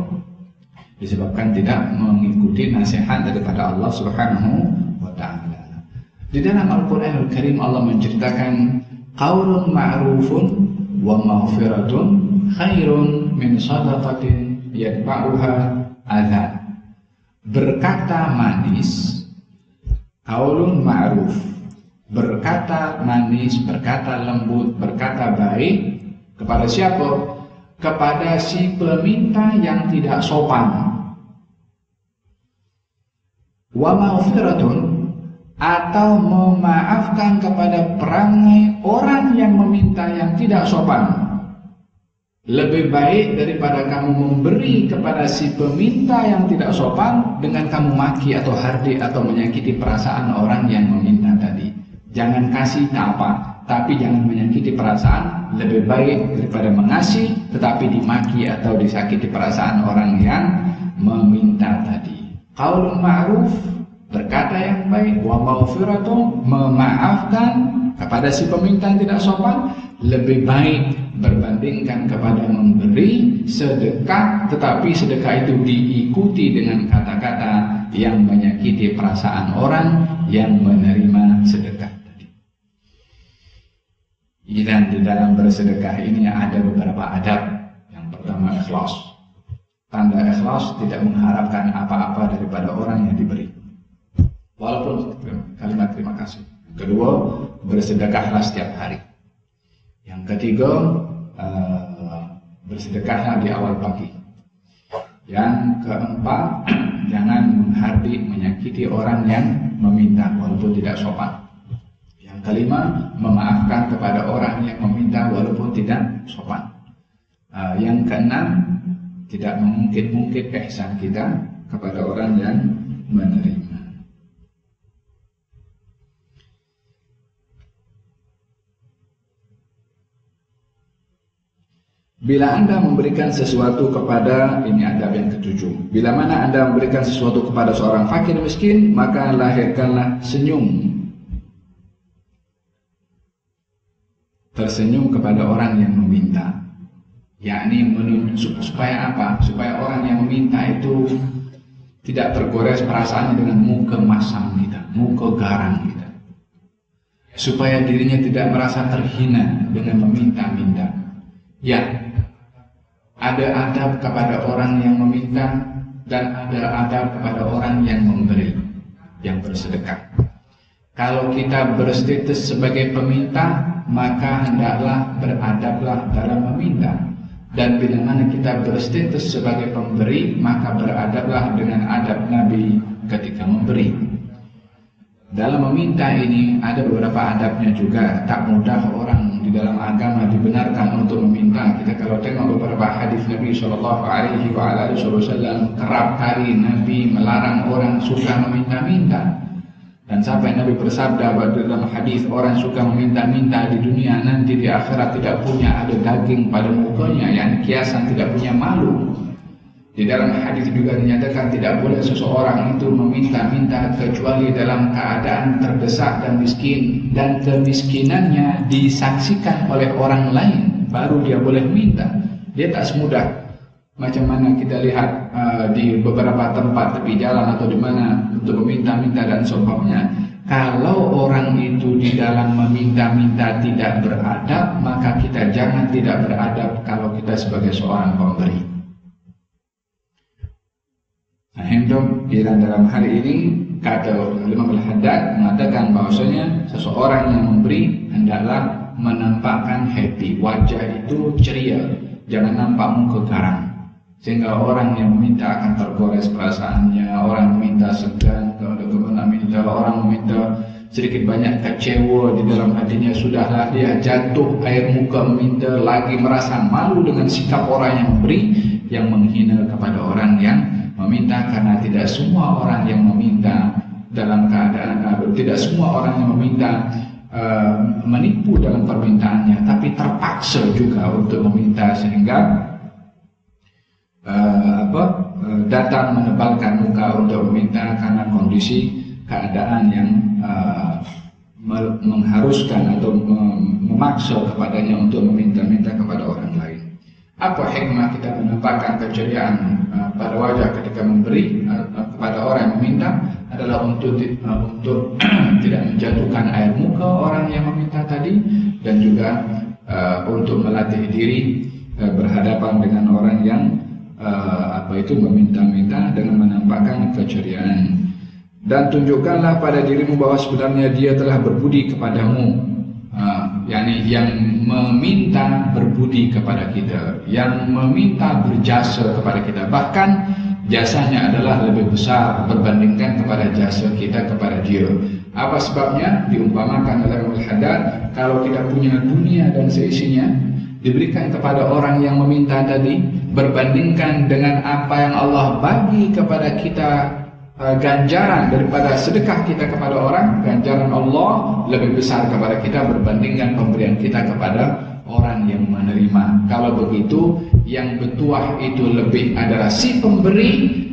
[SPEAKER 1] Disebabkan tidak mengikuti nasihat daripada Allah Subhanahu wa ta'ala. Di dalam Al-Quranul Karim Allah menceritakan qaulun ma'rufun wa maghfiratun khairun min shadaqatin yatba'uha adhan. Berkata manis, qaulun ma'ruf, berkata manis, berkata lembut, berkata baik kepada siapa? Kepada si peminta yang tidak sopan. Wa maghfiratun, atau memaafkan kepada perangai orang yang meminta yang tidak sopan. Lebih baik daripada kamu memberi kepada si peminta yang tidak sopan dengan kamu maki atau hardik atau menyakiti perasaan orang yang meminta tadi. Jangan kasih tak apa, tapi jangan menyakiti perasaan. Lebih baik daripada mengasih tetapi dimaki atau disakiti perasaan orang yang meminta tadi. Qaulun ma'ruf, berkata yang baik, wa maghfiratun, memaafkan kepada si peminta yang tidak sopan, lebih baik berbandingkan kepada memberi sedekah tetapi sedekah itu diikuti dengan kata-kata yang menyakiti perasaan orang yang menerima sedekah. Dan di dalam bersedekah ini ada beberapa adab. Yang pertama, ikhlas. Tanda ikhlas tidak mengharapkan apa-apa daripada orang yang diberi, walaupun kalimat terima kasih. Kedua, bersedekahlah setiap hari. Yang ketiga, bersedekahlah di awal pagi. Yang keempat, jangan menghardik, menyakiti orang yang meminta walaupun tidak sopan. Kelima, memaafkan kepada orang yang meminta walaupun tidak sopan. Yang keenam, tidak mengungkit-ungkit ihsan kita kepada orang yang menerima. Bila Anda memberikan sesuatu kepada, ini adab yang ketujuh. Bila mana Anda memberikan sesuatu kepada seorang fakir miskin, maka lahirkanlah senyum. Tersenyum kepada orang yang meminta, yakni supaya apa? Supaya orang yang meminta itu tidak tergores perasaannya dengan muka masam kita, muka garang kita, supaya dirinya tidak merasa terhina dengan meminta-minta. Ya, ada adab kepada orang yang meminta dan ada adab kepada orang yang memberi, yang bersedekah. Kalau kita berstatus sebagai peminta, maka hendaklah beradablah dalam meminta. Dan bila mana kita berstatus sebagai pemberi, maka beradablah dengan adab Nabi ketika memberi. Dalam meminta ini ada beberapa adabnya juga. Tak mudah orang di dalam agama dibenarkan untuk meminta. Kita kalau tengok beberapa hadis Nabi SAW, kerap kali Nabi melarang orang suka meminta-minta. Dan sampai Nabi bersabda dalam hadis, orang suka meminta-minta di dunia nanti di akhirat tidak punya ada daging pada mukanya, yang kiasan tidak punya malu. Di dalam hadis juga dinyatakan tidak boleh seseorang itu meminta-minta kecuali dalam keadaan terdesak dan miskin, dan kemiskinannya disaksikan oleh orang lain, baru dia boleh minta. Dia tak semudah macam mana kita lihat di beberapa tempat tepi jalan atau di mana untuk meminta-minta dan seumpamanya. Kalau orang itu di dalam meminta-minta tidak beradab, maka kita jangan tidak beradab kalau kita sebagai seorang pemberi. Nah, dalam hal ini kata Imam Al-Haddad mengatakan bahwasanya seseorang yang memberi hendaklah menampakkan happy, wajah itu ceria, jangan nampak muka garang, sehingga orang yang meminta akan tergores perasaannya. Orang meminta segan, orang meminta sedikit banyak kecewa di dalam hatinya, sudahlah dia jatuh air muka meminta, lagi merasa malu dengan sikap orang yang memberi, yang menghina kepada orang yang meminta. Karena tidak semua orang yang meminta dalam keadaan, tidak semua orang yang meminta menipu dalam permintaannya, tapi terpaksa juga untuk meminta, sehingga datang menebalkan muka untuk meminta karena kondisi keadaan yang mengharuskan atau memaksa kepadanya untuk meminta-minta kepada orang lain. Apa hikmah kita menampakkan keceriaan pada wajah ketika memberi kepada orang yang meminta? Adalah untuk tidak menjatuhkan air muka orang yang meminta tadi, dan juga untuk melatih diri berhadapan dengan orang yang meminta-minta dengan menampakkan keceriaan. Dan tunjukkanlah pada dirimu bahwa sebenarnya dia telah berbudi kepadamu. yakni yang meminta berbudi kepada kita, yang meminta berjasa kepada kita, bahkan jasanya adalah lebih besar berbandingkan kepada jasa kita kepada dia. Apa sebabnya? Diumpamakan oleh Al-Haddad, kalau kita punya dunia dan seisinya diberikan kepada orang yang meminta tadi, berbandingkan dengan apa yang Allah bagi kepada kita, ganjaran daripada sedekah kita kepada orang, ganjaran Allah lebih besar kepada kita berbandingkan pemberian kita kepada orang yang menerima. Kalau begitu, yang bertuah itu lebih adalah si pemberi,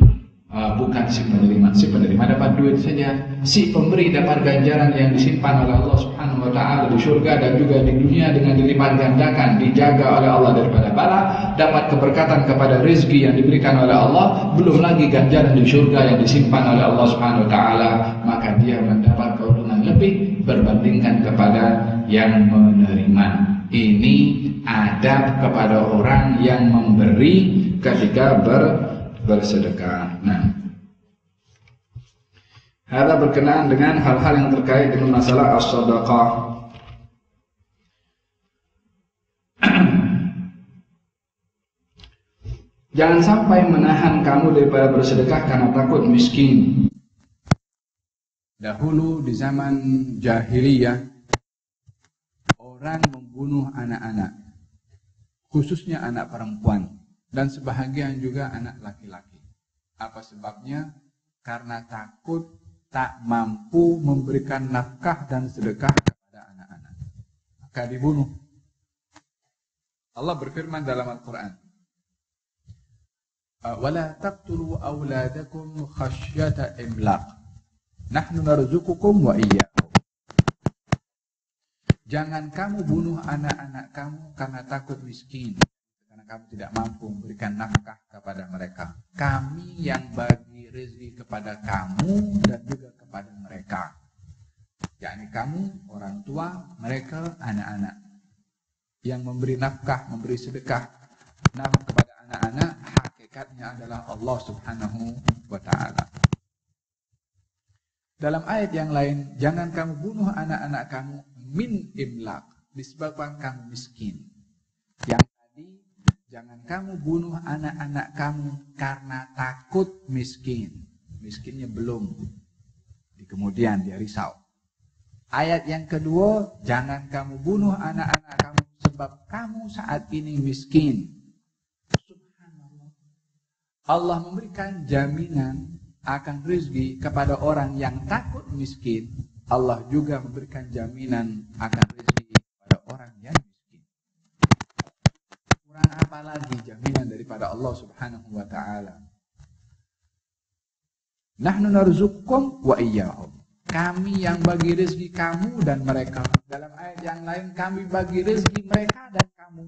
[SPEAKER 1] bukan si penerima. Si penerima dapat duit saja, si pemberi dapat ganjaran yang disimpan oleh Allah Subhanahu wa taala di surga dan juga di dunia dengan dilipat gandakan, dijaga oleh Allah daripada bala, dapat keberkatan kepada rezeki yang diberikan oleh Allah, belum lagi ganjaran di surga yang disimpan oleh Allah Subhanahu wa taala, maka dia mendapat keuntungan lebih berbandingkan kepada yang menerima. Ini adab kepada orang yang memberi ketika bersedekah. Nah, hal berkenaan dengan hal-hal yang terkait dengan masalah as-sadaqah. Jangan sampai menahan kamu daripada bersedekah karena takut miskin. Dahulu di zaman jahiliyah, orang membunuh anak-anak, khususnya anak perempuan, dan sebahagian juga anak laki-laki. Apa sebabnya? Karena takut tak mampu memberikan nafkah dan sedekah kepada anak-anak, maka dibunuh. Allah berfirman dalam Al-Quran, وَلَا تَقْتُلُوا أَوْلَادَكُمْ خَشْيَةَ إِمْلَاقٍ نَحْنُ نَرْزُقُكُمْ وَإِيَّاهُمْ. Jangan kamu bunuh anak-anak kamu karena takut miskin, karena kamu tidak mampu memberikan nafkah kepada mereka. Kami yang bagi rezeki kepada kamu dan juga kepada mereka. yakni kamu orang tua, mereka anak-anak. Yang memberi nafkah, memberi sedekah kepada anak-anak, hakikatnya adalah Allah Subhanahu wa ta'ala. Dalam ayat yang lain, jangan kamu bunuh anak-anak kamu min imlaq, disebabkan kamu miskin. Yang tadi, jangan kamu bunuh anak-anak kamu karena takut miskin. Miskinnya belum, kemudian dia risau. Ayat yang kedua, jangan kamu bunuh anak-anak kamu sebab kamu saat ini miskin. Subhanallah. Allah memberikan jaminan akan rezeki kepada orang yang takut miskin. Allah juga memberikan jaminan akan rezeki kepada orang yang miskin. Kurang apa apalagi jaminan daripada Allah Subhanahu wa taala. Nahnu narzuqukum wa iyyahum. Kami yang bagi rezeki kamu dan mereka. Dalam ayat yang lain, kami bagi rezeki mereka dan kamu.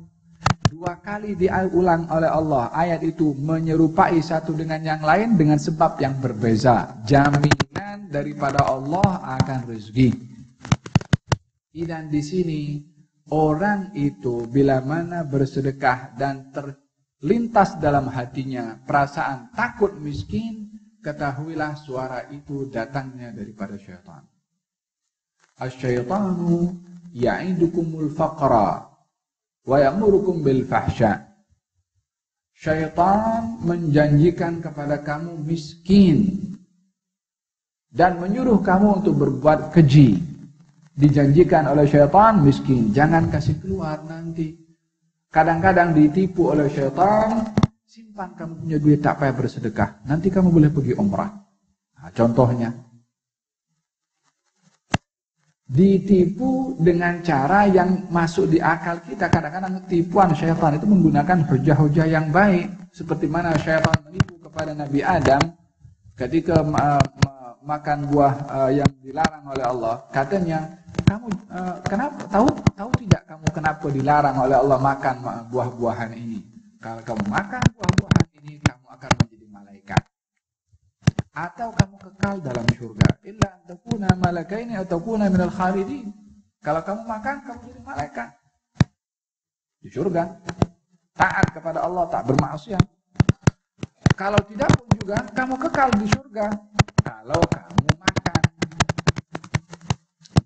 [SPEAKER 1] 2 kali diulang oleh Allah. Ayat itu menyerupai satu dengan yang lain dengan sebab yang berbeza. Jaminan daripada Allah akan rezeki. Dan di sini orang itu bila mana bersedekah dan terlintas dalam hatinya perasaan takut miskin, ketahuilah suara itu datangnya daripada syaitan. Asy-syaitanu ya'idukumul faqra wa ya'murukum bil fahsya. Syaitan menjanjikan kepada kamu miskin dan menyuruh kamu untuk berbuat keji. Dijanjikan oleh syaitan miskin, jangan kasih keluar nanti. Kadang-kadang ditipu oleh syaitan, simpan kamu punya duit tak payah bersedekah, nanti kamu boleh pergi umrah. Nah, contohnya. Ditipu dengan cara yang masuk di akal kita. Kadang-kadang tipuan syaitan itu menggunakan hujah-hujah yang baik. Seperti mana syaitan menipu kepada Nabi Adam ketika makan buah yang dilarang oleh Allah. Katanya, kamu kenapa tahu tidak kamu kenapa dilarang oleh Allah makan buah-buahan ini? Kalau kamu makan buah-buahan ini, kamu akan menjadi malaikat. Atau kamu kekal dalam surga. Illa an takuna malakaini atau takuna minal khalidin. Kalau kamu makan, kamu jadi malaikat di surga. Taat kepada Allah, tak bermaksiat. Kalau tidak pun juga kamu kekal di surga kalau kamu makan.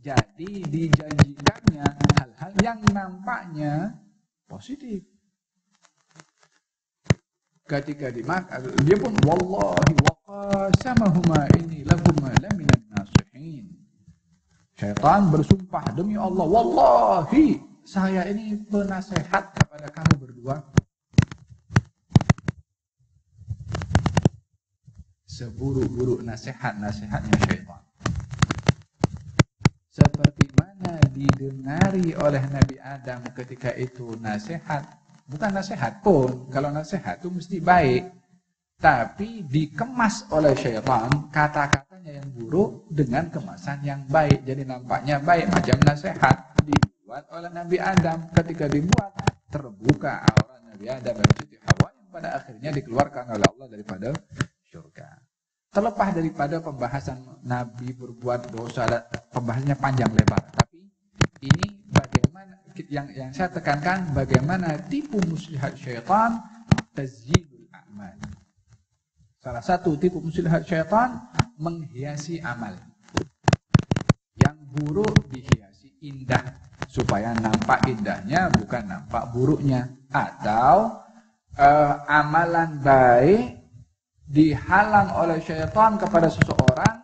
[SPEAKER 1] Jadi dijanjikannya hal-hal yang nampaknya positif. Ketika dimakan, dia pun wallahi wa qasamahuma inni lahuma laminan nasihin. Syaitan bersumpah, demi Allah, wallahi saya ini penasehat kepada kamu berdua. Seburuk-buruk nasihatnya syaitan. Seperti mana didengari oleh Nabi Adam ketika itu nasihat. Bukan nasihat pun, kalau nasihat itu mesti baik. Tapi dikemas oleh syaitan kata-katanya yang buruk dengan kemasan yang baik. Jadi nampaknya baik macam nasihat. Dibuat oleh Nabi Adam. Ketika dibuat, terbuka aurat Nabi Adam dan Siti Hawa yang pada akhirnya dikeluarkan oleh Allah daripada surga. Terlepas daripada pembahasan Nabi berbuat dosa, pembahasannya panjang lebar. Tapi ini bagaimana yang saya tekankan, bagaimana tipu muslihat syaitan, tazyinul a'mal. Salah satu tipu muslihat syaitan menghiasi amal. Yang buruk dihiasi indah supaya nampak indahnya bukan nampak buruknya. Atau amalan baik dihalang oleh syaitan kepada seseorang,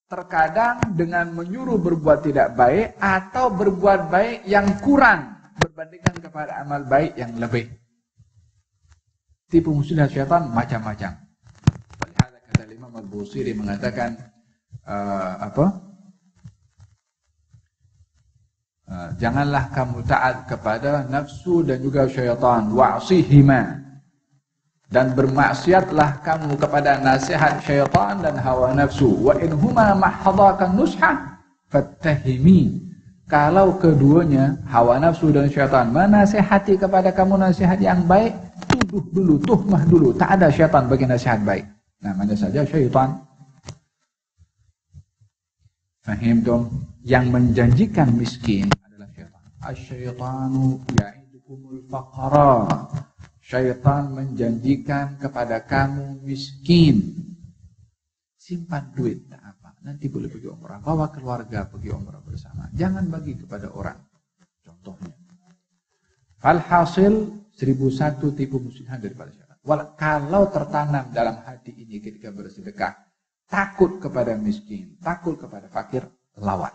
[SPEAKER 1] terkadang dengan menyuruh berbuat tidak baik atau berbuat baik yang kurang berbandingkan kepada amal baik yang lebih. Tipu muslihat syaitan macam-macam. Kata Imam Al-Busiri mengatakan janganlah kamu taat kepada nafsu dan juga syaitan, wa'sihima. Dan bermaksiatlah kamu kepada nasihat syaitan dan hawa nafsu. Wa in huma mahdhakan nushah fattahimi. Kalau keduanya, hawa nafsu dan syaitan, menasihati kepada kamu nasihat yang baik, tuduh dulu, tuhmah dulu. Tak ada syaitan bagi nasihat baik. Namanya saja syaitan. Fahim dong? Yang menjanjikan miskin adalah syaitan. Asy-syaitanu ya'idukumul faqra. Syaitan menjanjikan kepada kamu miskin. Simpan duit, tak apa. Nanti boleh pergi umrah. Bawa keluarga pergi umrah bersama. Jangan bagi kepada orang. Contohnya. Alhasil 1001 tipu muslihat daripada syaitan. Kalau tertanam dalam hati ini ketika bersedekah, takut kepada miskin, takut kepada fakir, lawan.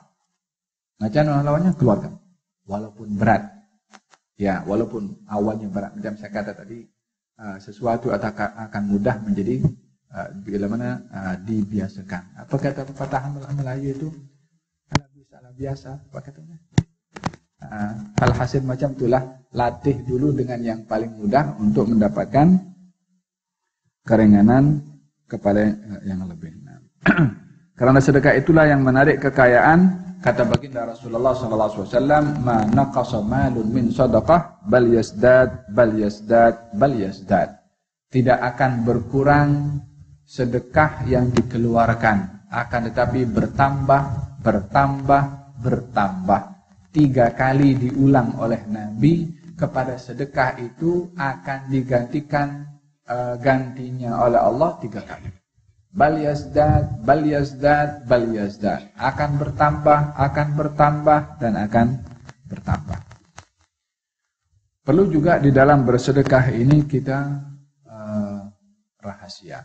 [SPEAKER 1] Macam lawannya keluarkan. Walaupun berat. Ya, walaupun awalnya berat, macam saya kata tadi, sesuatu akan mudah menjadi bila mana dibiasakan. Apa kata pepatah Melayu itu? Kalau bisa lah biasa, apa katanya? hal hasil macam itulah, latih dulu dengan yang paling mudah untuk mendapatkan keringanan kepada yang lebih. Karena sedekah itulah yang menarik kekayaan. Kata baginda Rasulullah SAW, "Ma naqasa malun min sadaqah bal yazdad bal yazdad bal yazdad." Tidak akan berkurang sedekah yang dikeluarkan, akan tetapi bertambah, bertambah, bertambah. 3 kali diulang oleh Nabi, kepada sedekah itu akan digantikan gantinya oleh Allah 3 kali. Bal yazdad, bal yazdad, bal yazdad. Akan bertambah, dan akan bertambah. Perlu juga di dalam bersedekah ini kita rahasia.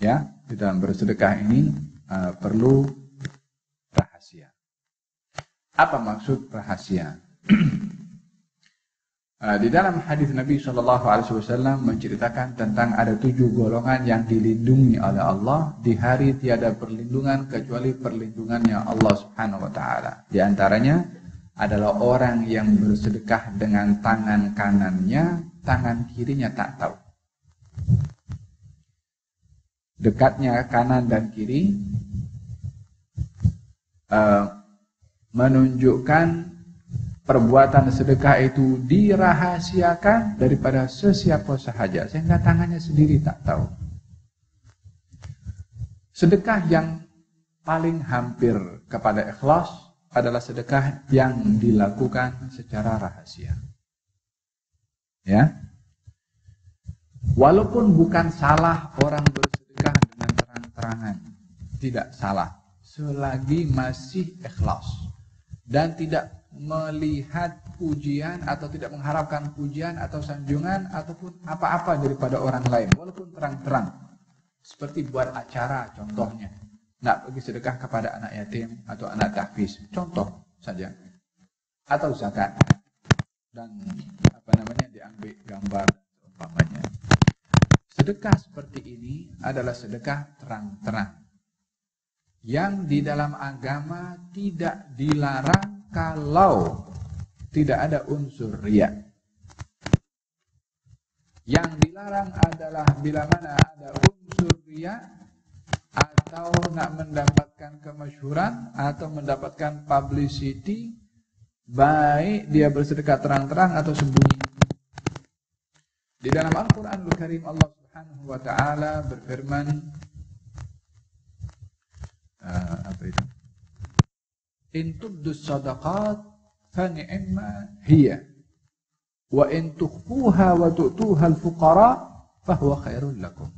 [SPEAKER 1] Ya, di dalam bersedekah ini perlu rahasia. Apa maksud rahasia? Di dalam hadis Nabi SAW menceritakan tentang ada 7 golongan yang dilindungi oleh Allah di hari tiada perlindungan kecuali perlindungannya Allah Subhanahu wa taala. Di antaranya adalah orang yang bersedekah dengan tangan kanannya, tangan kirinya tak tahu. Dekatnya kanan dan kiri menunjukkan perbuatan sedekah itu dirahasiakan daripada sesiapa sahaja, sehingga tangannya sendiri tak tahu. Sedekah yang paling hampir kepada ikhlas adalah sedekah yang dilakukan secara rahasia. Ya. Walaupun bukan salah orang bersedekah dengan terang-terangan, tidak salah, selagi masih ikhlas dan tidak melihat pujian atau tidak mengharapkan pujian atau sanjungan ataupun apa-apa daripada orang lain, walaupun terang-terang. Seperti buat acara contohnya, nak bagi sedekah kepada anak yatim atau anak tahfiz, contoh saja, atau zakat, dan diambil gambar umpamanya. Sedekah seperti ini adalah sedekah terang-terang yang di dalam agama tidak dilarang kalau tidak ada unsur riya. Yang dilarang adalah bila mana ada unsur riya atau nak mendapatkan kemasyhuran atau mendapatkan publicity, baik dia bersedekah terang-terang atau sembunyi. Di dalam Al-Quranul Karim Allah Subhanahu wa taala berfirman, in tubdus sadaqat fa ni'ma hiya wa in tukhfuha wa tu'tuha al-fuqara fa huwa khairul lakum.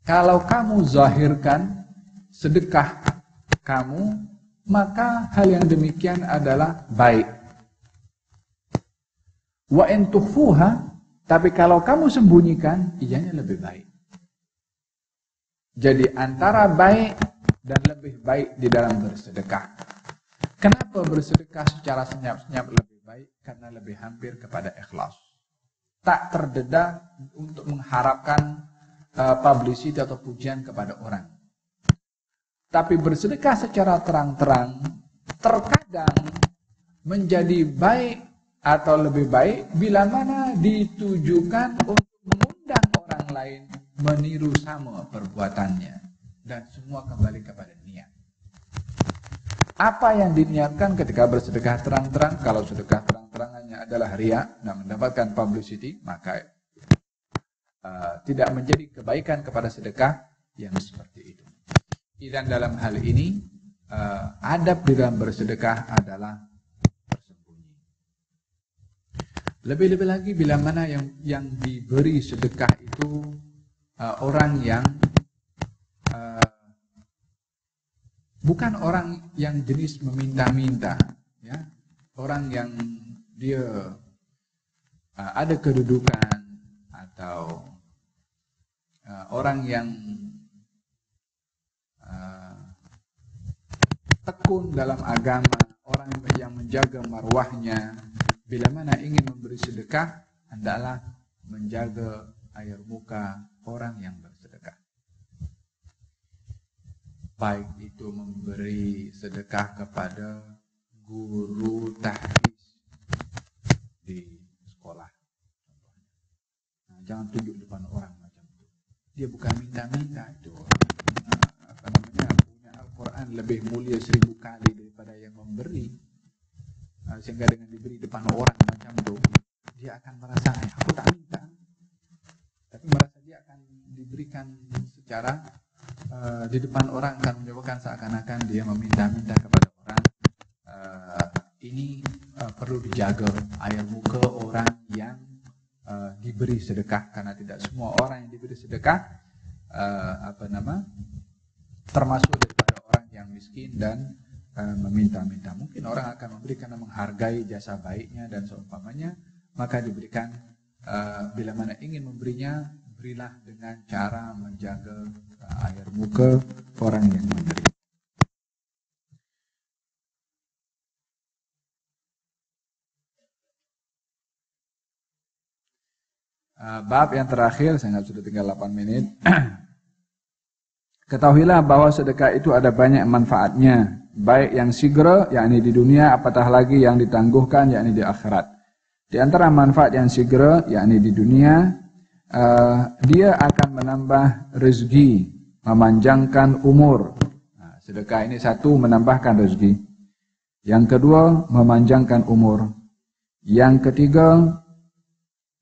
[SPEAKER 1] Kalau kamu zahirkan sedekah kamu, maka hal yang demikian adalah baik. Wa in tukhfuha, tapi kalau kamu sembunyikan, ianya lebih baik. Jadi antara baik dan lebih baik di dalam bersedekah. Kenapa bersedekah secara senyap-senyap lebih baik? Karena lebih hampir kepada ikhlas. Tak terdedah untuk mengharapkan publicity atau pujian kepada orang. Tapi bersedekah secara terang-terang terkadang menjadi baik atau lebih baik bila mana ditujukan untuk mengundang orang lain meniru sama perbuatannya. Dan semua kembali kepada niat. Apa yang diniatkan ketika bersedekah terang-terang? Kalau sedekah terang-terangannya adalah riya dan mendapatkan publicity, maka tidak menjadi kebaikan kepada sedekah yang seperti itu. Dan dalam hal ini, adab di dalam bersedekah adalah bersembunyi. Lebih-lebih lagi bila mana yang diberi sedekah itu orang yang bukan orang yang jenis meminta-minta, ya, orang yang dia ada kedudukan atau orang yang tekun dalam agama, orang yang menjaga marwahnya. Bila mana ingin memberi sedekah, hendaklah menjaga air muka orang yang bersedekah. Baik itu memberi sedekah kepada
[SPEAKER 2] guru tahfiz di sekolah. Nah, jangan tunjuk depan orang macam itu. Dia bukan minta-minta itu. Punya Al-Quran lebih mulia 1000 kali daripada yang memberi. Sehingga dengan diberi depan orang macam itu, dia akan merasa, aku tak minta. Tapi merasa dia akan diberikan secara di depan orang, akan menyebabkan seakan-akan dia meminta-minta kepada orang. Ini perlu dijaga air muka orang yang diberi sedekah, karena tidak semua orang yang diberi sedekah termasuk daripada orang yang miskin dan meminta-minta. Mungkin orang akan memberi karena menghargai jasa baiknya dan seumpamanya, maka diberikan. Bila mana ingin memberinya, berilah dengan cara menjaga air muka orang yang memberi. Bab yang terakhir, saya sudah tinggal 8 menit. Ketahuilah bahwa sedekah itu ada banyak manfaatnya, baik yang segera, yakni di dunia, apatah lagi yang ditangguhkan, yakni di akhirat. Di antara manfaat yang segera, yakni di dunia, dia akan menambah rezeki, memanjangkan umur. Nah, sedekah ini satu, menambahkan rezeki. Yang kedua, memanjangkan umur. Yang ketiga,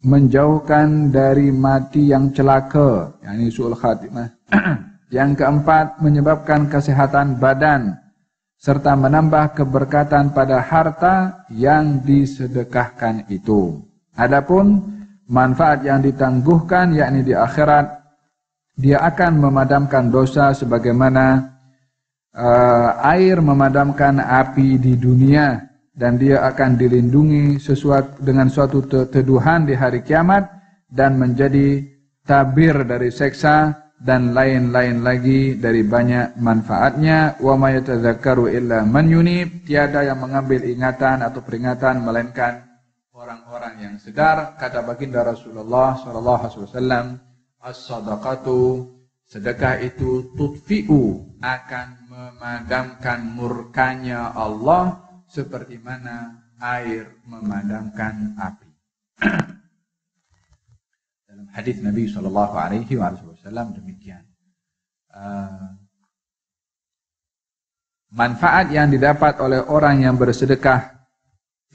[SPEAKER 2] menjauhkan dari mati yang celaka, yakni su'ul khatimah. Yang keempat, menyebabkan kesehatan badan, serta menambah keberkatan pada harta yang disedekahkan itu. Adapun manfaat yang ditangguhkan, yakni di akhirat, dia akan memadamkan dosa sebagaimana air memadamkan api di dunia, dan dia akan dilindungi dengan suatu teduhan di hari kiamat, dan menjadi tabir dari seksa, dan lain-lain lagi dari banyak manfaatnya. Wa may yatadzakkaru illa man yunib, tiada yang mengambil ingatan atau peringatan melainkan orang-orang yang sedar. Kata baginda Rasulullah sallallahu alaihi wasallam, as-sadaqatu, sedekah itu tutfi'u, akan memadamkan murkanya Allah seperti mana air memadamkan api. Dalam hadis Nabi sallallahu alaihi wasallam demikian. Manfaat yang didapat oleh orang yang bersedekah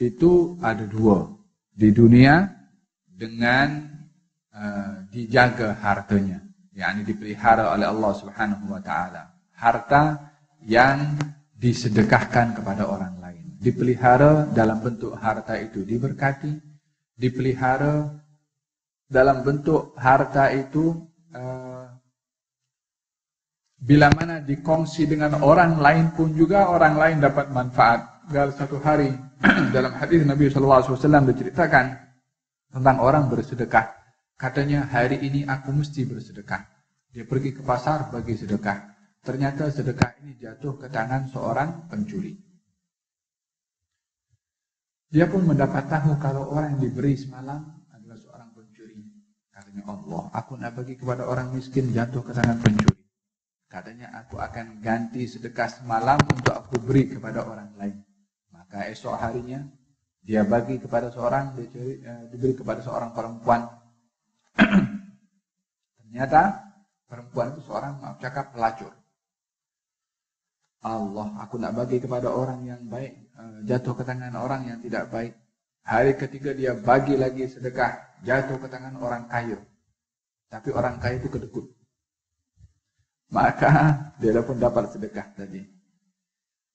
[SPEAKER 2] itu ada dua. Di dunia dengan dijaga hartanya, yakni dipelihara oleh Allah Subhanahu wa taala. Harta yang disedekahkan kepada orang lain, dipelihara dalam bentuk harta itu diberkati, dipelihara dalam bentuk harta itu bila mana dikongsi dengan orang lain pun juga orang lain dapat manfaat. Dalam satu hari dalam hadis Nabi SAW diceritakan tentang orang bersedekah. Katanya, hari ini aku mesti bersedekah. Dia pergi ke pasar bagi sedekah. Ternyata sedekah ini jatuh ke tangan seorang pencuri. Dia pun mendapat tahu kalau orang yang diberi semalam adalah seorang pencuri. Katanya, Allah, aku nak bagi kepada orang miskin, jatuh ke tangan pencuri. Katanya, aku akan ganti sedekah semalam untuk aku beri kepada orang lain. Maka esok harinya dia bagi kepada seorang, diberi kepada seorang perempuan. Ternyata perempuan itu seorang, maaf cakap, pelacur. Allah, aku nak bagi kepada orang yang baik, jatuh ke tangan orang yang tidak baik. Hari ketiga dia bagi lagi sedekah, jatuh ke tangan orang kaya. Tapi orang kaya itu kedekut. Maka dia pun dapat sedekah tadi.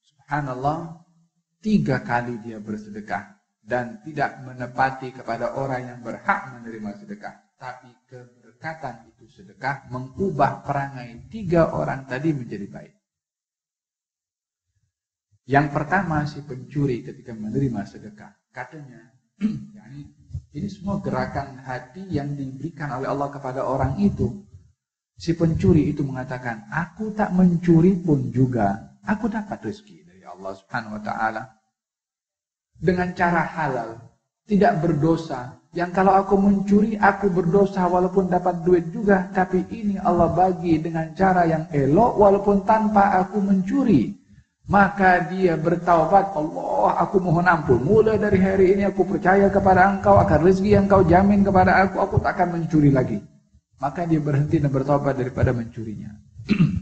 [SPEAKER 2] Subhanallah, 3 kali dia bersedekah dan tidak menepati kepada orang yang berhak menerima sedekah. Tapi keberkatan itu sedekah mengubah perangai 3 orang tadi menjadi baik. Yang pertama, si pencuri ketika menerima sedekah, katanya, ini semua gerakan hati yang diberikan oleh Allah kepada orang itu. Si pencuri itu mengatakan, aku tak mencuri pun juga, aku dapat rezeki dari Allah Subhanahu wa taala dengan cara halal, tidak berdosa. Yang kalau aku mencuri, aku berdosa walaupun dapat duit juga, tapi ini Allah bagi dengan cara yang elok walaupun tanpa aku mencuri. maka dia bertaubat, Allah aku mohon ampun, mulai dari hari ini aku percaya kepada engkau, akan rezeki yang kau jamin kepada aku takkan mencuri lagi. Maka dia berhenti dan bertaubat daripada mencurinya.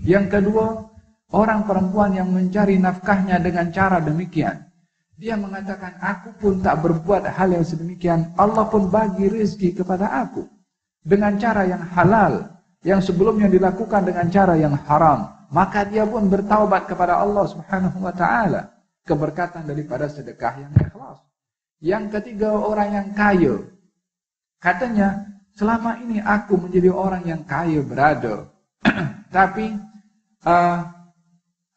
[SPEAKER 2] Yang kedua, orang perempuan yang mencari nafkahnya dengan cara demikian, dia mengatakan, aku pun tak berbuat hal yang sedemikian, Allah pun bagi rezeki kepada aku dengan cara yang halal, yang sebelumnya dilakukan dengan cara yang haram. Maka dia pun bertaubat kepada Allah Subhanahu wa taala, keberkatan daripada sedekah yang ikhlas. Yang ketiga, orang yang kaya. Katanya, selama ini aku menjadi orang yang kaya berada, tapi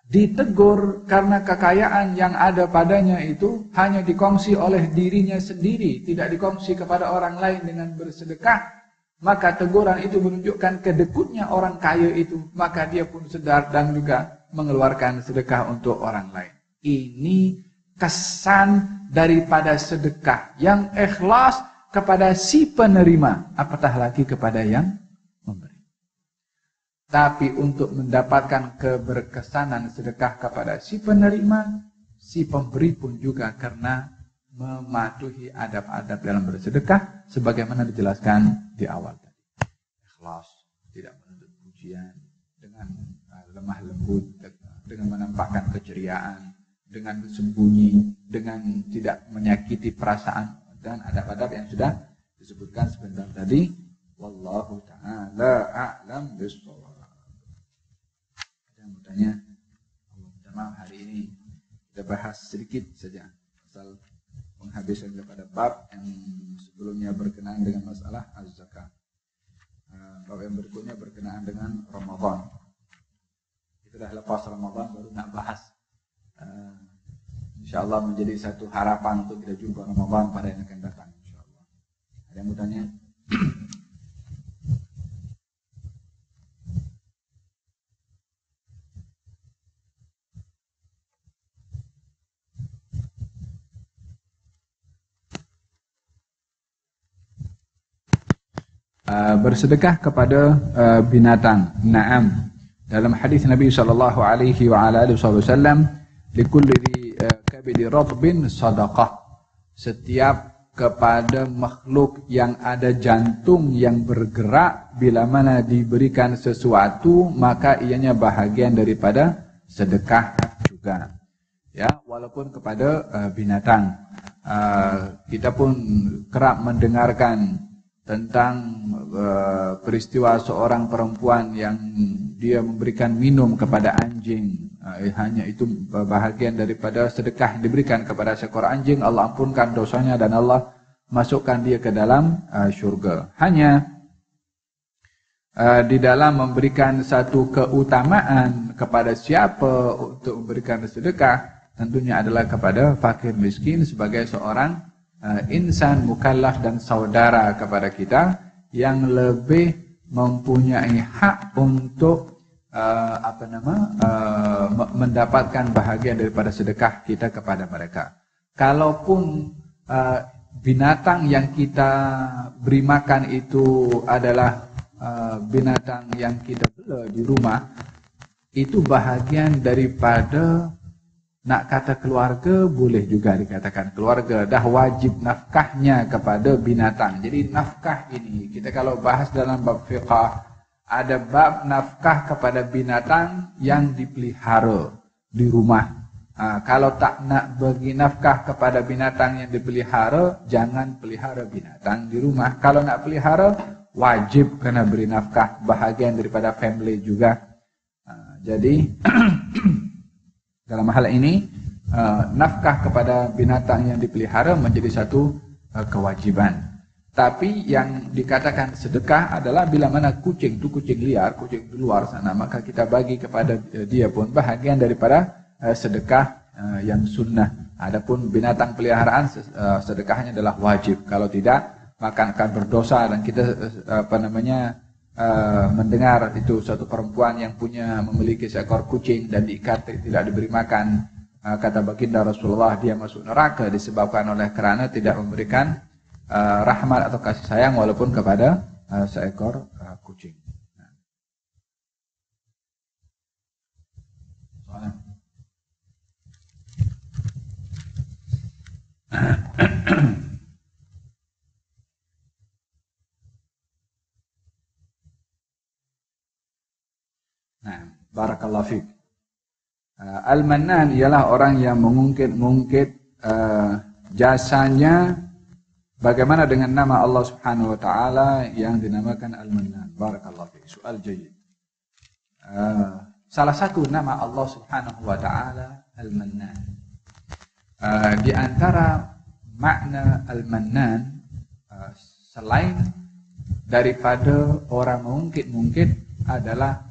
[SPEAKER 2] ditegur karena kekayaan yang ada padanya itu hanya dikongsi oleh dirinya sendiri, tidak dikongsi kepada orang lain dengan bersedekah. Maka teguran itu menunjukkan kedekutnya orang kaya itu. Maka dia pun sedar dan juga mengeluarkan sedekah untuk orang lain. Ini kesan daripada sedekah yang ikhlas kepada si penerima, apatah lagi kepada yang memberi. Tapi untuk mendapatkan keberkesanan sedekah kepada si penerima, si pemberi pun juga karena mematuhi adab-adab dalam bersedekah sebagaimana dijelaskan di awal tadi. Ikhlas, tidak menuntut pujian, dengan lemah lembut, dengan menampakkan keceriaan, dengan sembunyi, dengan tidak menyakiti perasaan, dan adab-adab yang sudah disebutkan sebentar tadi. Wallahu ta'ala a'lam bishawab. Ada yang bertanya? Maaf, hari ini kita bahas sedikit saja asal penghabisan daripada bab yang sebelumnya berkenaan dengan masalah az-zakah. Bab yang berikutnya berkenaan dengan Ramadan. Kita dah lepas Ramadan baru nak bahas. InsyaAllah menjadi satu harapan untuk kita jumpa Ramadan pada yang akan datang. InsyaAllah. Ada yang bertanya? Bersedekah kepada binatang. Naam. Dalam hadis Nabi sallallahu alaihi wa ala alihi wasallam, likulli kabidi ratbin sadaqah. Setiap kepada makhluk yang ada jantung yang bergerak, bila mana diberikan sesuatu maka ianya bahagian daripada sedekah juga. Ya, walaupun kepada binatang. Kita pun kerap mendengarkan tentang peristiwa seorang perempuan yang dia memberikan minum kepada anjing. Hanya itu bahagian daripada sedekah yang diberikan kepada seekor anjing. Allah ampunkan dosanya dan Allah masukkan dia ke dalam syurga. Hanya di dalam memberikan satu keutamaan kepada siapa untuk memberikan sedekah, tentunya adalah kepada fakir miskin sebagai seorang insan mukallaf dan saudara kepada kita yang lebih mempunyai hak untuk mendapatkan bahagian daripada sedekah kita kepada mereka. Kalaupun binatang yang kita beri makan itu adalah binatang yang kita bela di rumah, itu bahagian daripada, nak kata keluarga, boleh juga dikatakan keluarga. Dah wajib nafkahnya kepada binatang. Jadi nafkah ini, kita kalau bahas dalam bab fiqah, ada bab nafkah kepada binatang yang dipelihara di rumah. Kalau tak nak bagi nafkah kepada binatang yang dipelihara, jangan pelihara binatang di rumah. Kalau nak pelihara, wajib kena beri nafkah, bahagian daripada family juga. Jadi dalam hal ini, nafkah kepada binatang yang dipelihara menjadi satu kewajiban. Tapi yang dikatakan sedekah adalah bila mana kucing itu kucing liar, kucing di luar sana, maka kita bagi kepada dia pun bahagian daripada sedekah yang sunnah. Adapun binatang peliharaan, sedekahnya adalah wajib. Kalau tidak, maka akan berdosa. Dan kita mendengar itu suatu perempuan yang memiliki seekor kucing dan diikat, tidak diberi makan. Kata baginda Rasulullah, dia masuk neraka disebabkan oleh kerana tidak memberikan rahmat atau kasih sayang walaupun kepada seekor kucing. Soalnya. Barakallahu fiik. Al-Mannan ialah orang yang mengungkit-ungkit jasanya. Bagaimana dengan nama Allah Subhanahu wa taala yang dinamakan Al-Mannan? Barakallahu fiik. Soal jayyid. Salah satu nama Allah Subhanahu wa taala Al-Mannan. Di antara makna Al-Mannan selain daripada orang mengungkit-ungkit adalah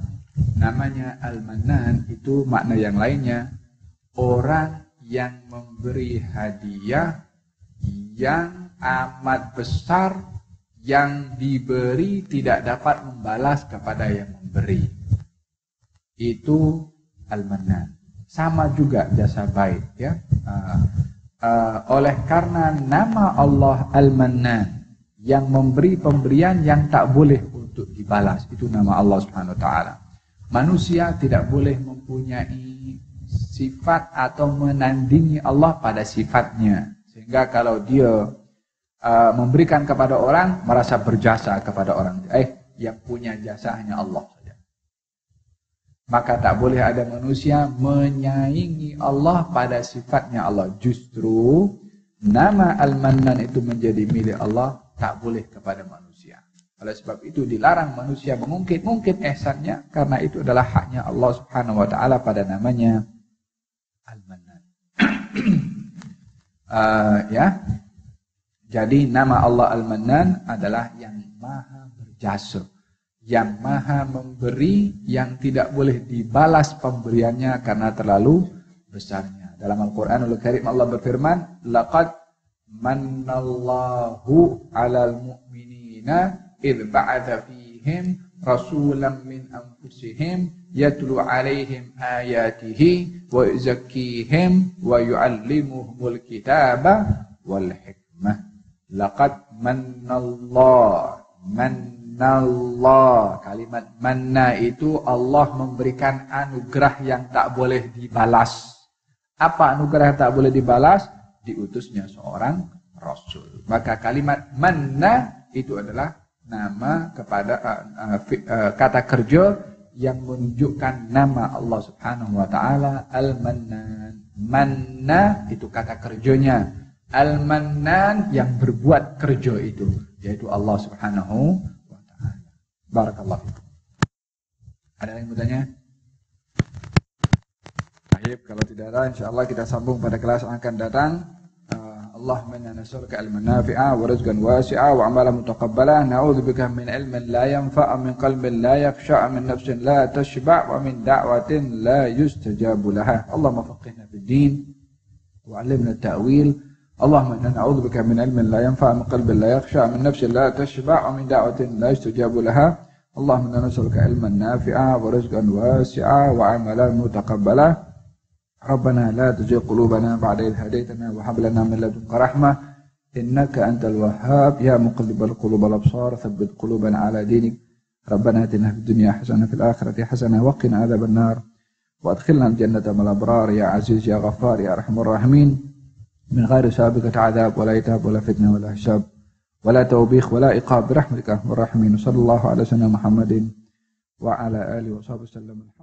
[SPEAKER 2] namanya Al-Mannan itu makna yang lainnya, orang yang memberi hadiah yang amat besar, yang diberi tidak dapat membalas kepada yang memberi. Itu Al-Mannan. Sama juga jasa baik, ya. Oleh karena nama Allah Al-Mannan yang memberi pemberian yang tak boleh untuk dibalas, itu nama Allah Subhanahu wa taala. Manusia tidak boleh mempunyai sifat atau menandingi Allah pada sifatnya, sehingga kalau dia memberikan kepada orang, merasa berjasa kepada orang. Yang punya jasa hanya Allah saja. Maka tak boleh ada manusia menyaingi Allah pada sifatnya Allah. Justru nama Al-Mannan itu menjadi milik Allah, tak boleh kepada manusia. Oleh sebab itu dilarang manusia mengungkit-ungkit ihsannya, karena itu adalah haknya Allah Subhanahu wa taala pada namanya Al-Mannan. Ya. Jadi nama Allah Al-Mannan adalah yang maha berjasa, yang maha memberi, yang tidak boleh dibalas pemberiannya karena terlalu besarnya. Dalam Al-Quranul Karim Allah berfirman, laqad mannallahu 'alal mu'minina idh ba'atha fihim rasulan min anfusihim yatlu 'alaihim ayatihi wa yuzakkihim wa yu'allimuhumul kitaba wal hikmah. Laqad mannallah. Kalimat manna itu Allah memberikan anugerah yang tak boleh dibalas. Apa anugerah yang tak boleh dibalas? Diutusnya seorang Rasul. Maka kalimat manna itu adalah nama kepada kata kerja yang menunjukkan nama Allah Subhanahu wa taala Al-Mannan. Manna itu kata kerjanya. Al-Mannan yang berbuat kerja itu, yaitu Allah Subhanahu wa taala. Barakallahu fikum. Ada yang bertanya? Baik, kalau tidak ada, insyaallah kita sambung pada kelas yang akan datang. Allahumma inna nas'aluka ilman nafi'a wa rizqan wasi'a wa 'amalan mutaqabbala. Na'udzubika min ilmin la yanfa' wa min qalbin la yakhsha' wa min nafsin la tashba' wa min da'watin la yustajabu laha. Allahumma faqihna fid din wa 'allimna at-ta'wil. Allahumma inna na'udzubika min ilmin la yanfa' wa min qalbin la yakhsha' wa min nafsin la tashba' wa min da'watin la yustajabu laha. Allahumma inna nas'aluka ilman nafi'a wa rizqan wasi'a wa 'amalan mutaqabbala. ربنا لا تزغ قلوبنا بعد إذ هديتنا وهب لنا من لدنك رحمة إنك أنت الوهاب يا مقلب القلوب والأبصار ثبت قلوبنا على دينك ربنا آتنا في الدنيا حسنة في الآخرة حسنة وقنا عذاب النار وأدخلنا الجنة مع الأبرار يا عزيز يا غفار يا أرحم الراحمين من غير سابقة عذاب ولا عتاب ولا فتنة ولا حساب ولا توبيخ ولا إقاب برحمتك الراحمين. صلى الله على سيدنا محمد وعلى آله وصحبه وسلم.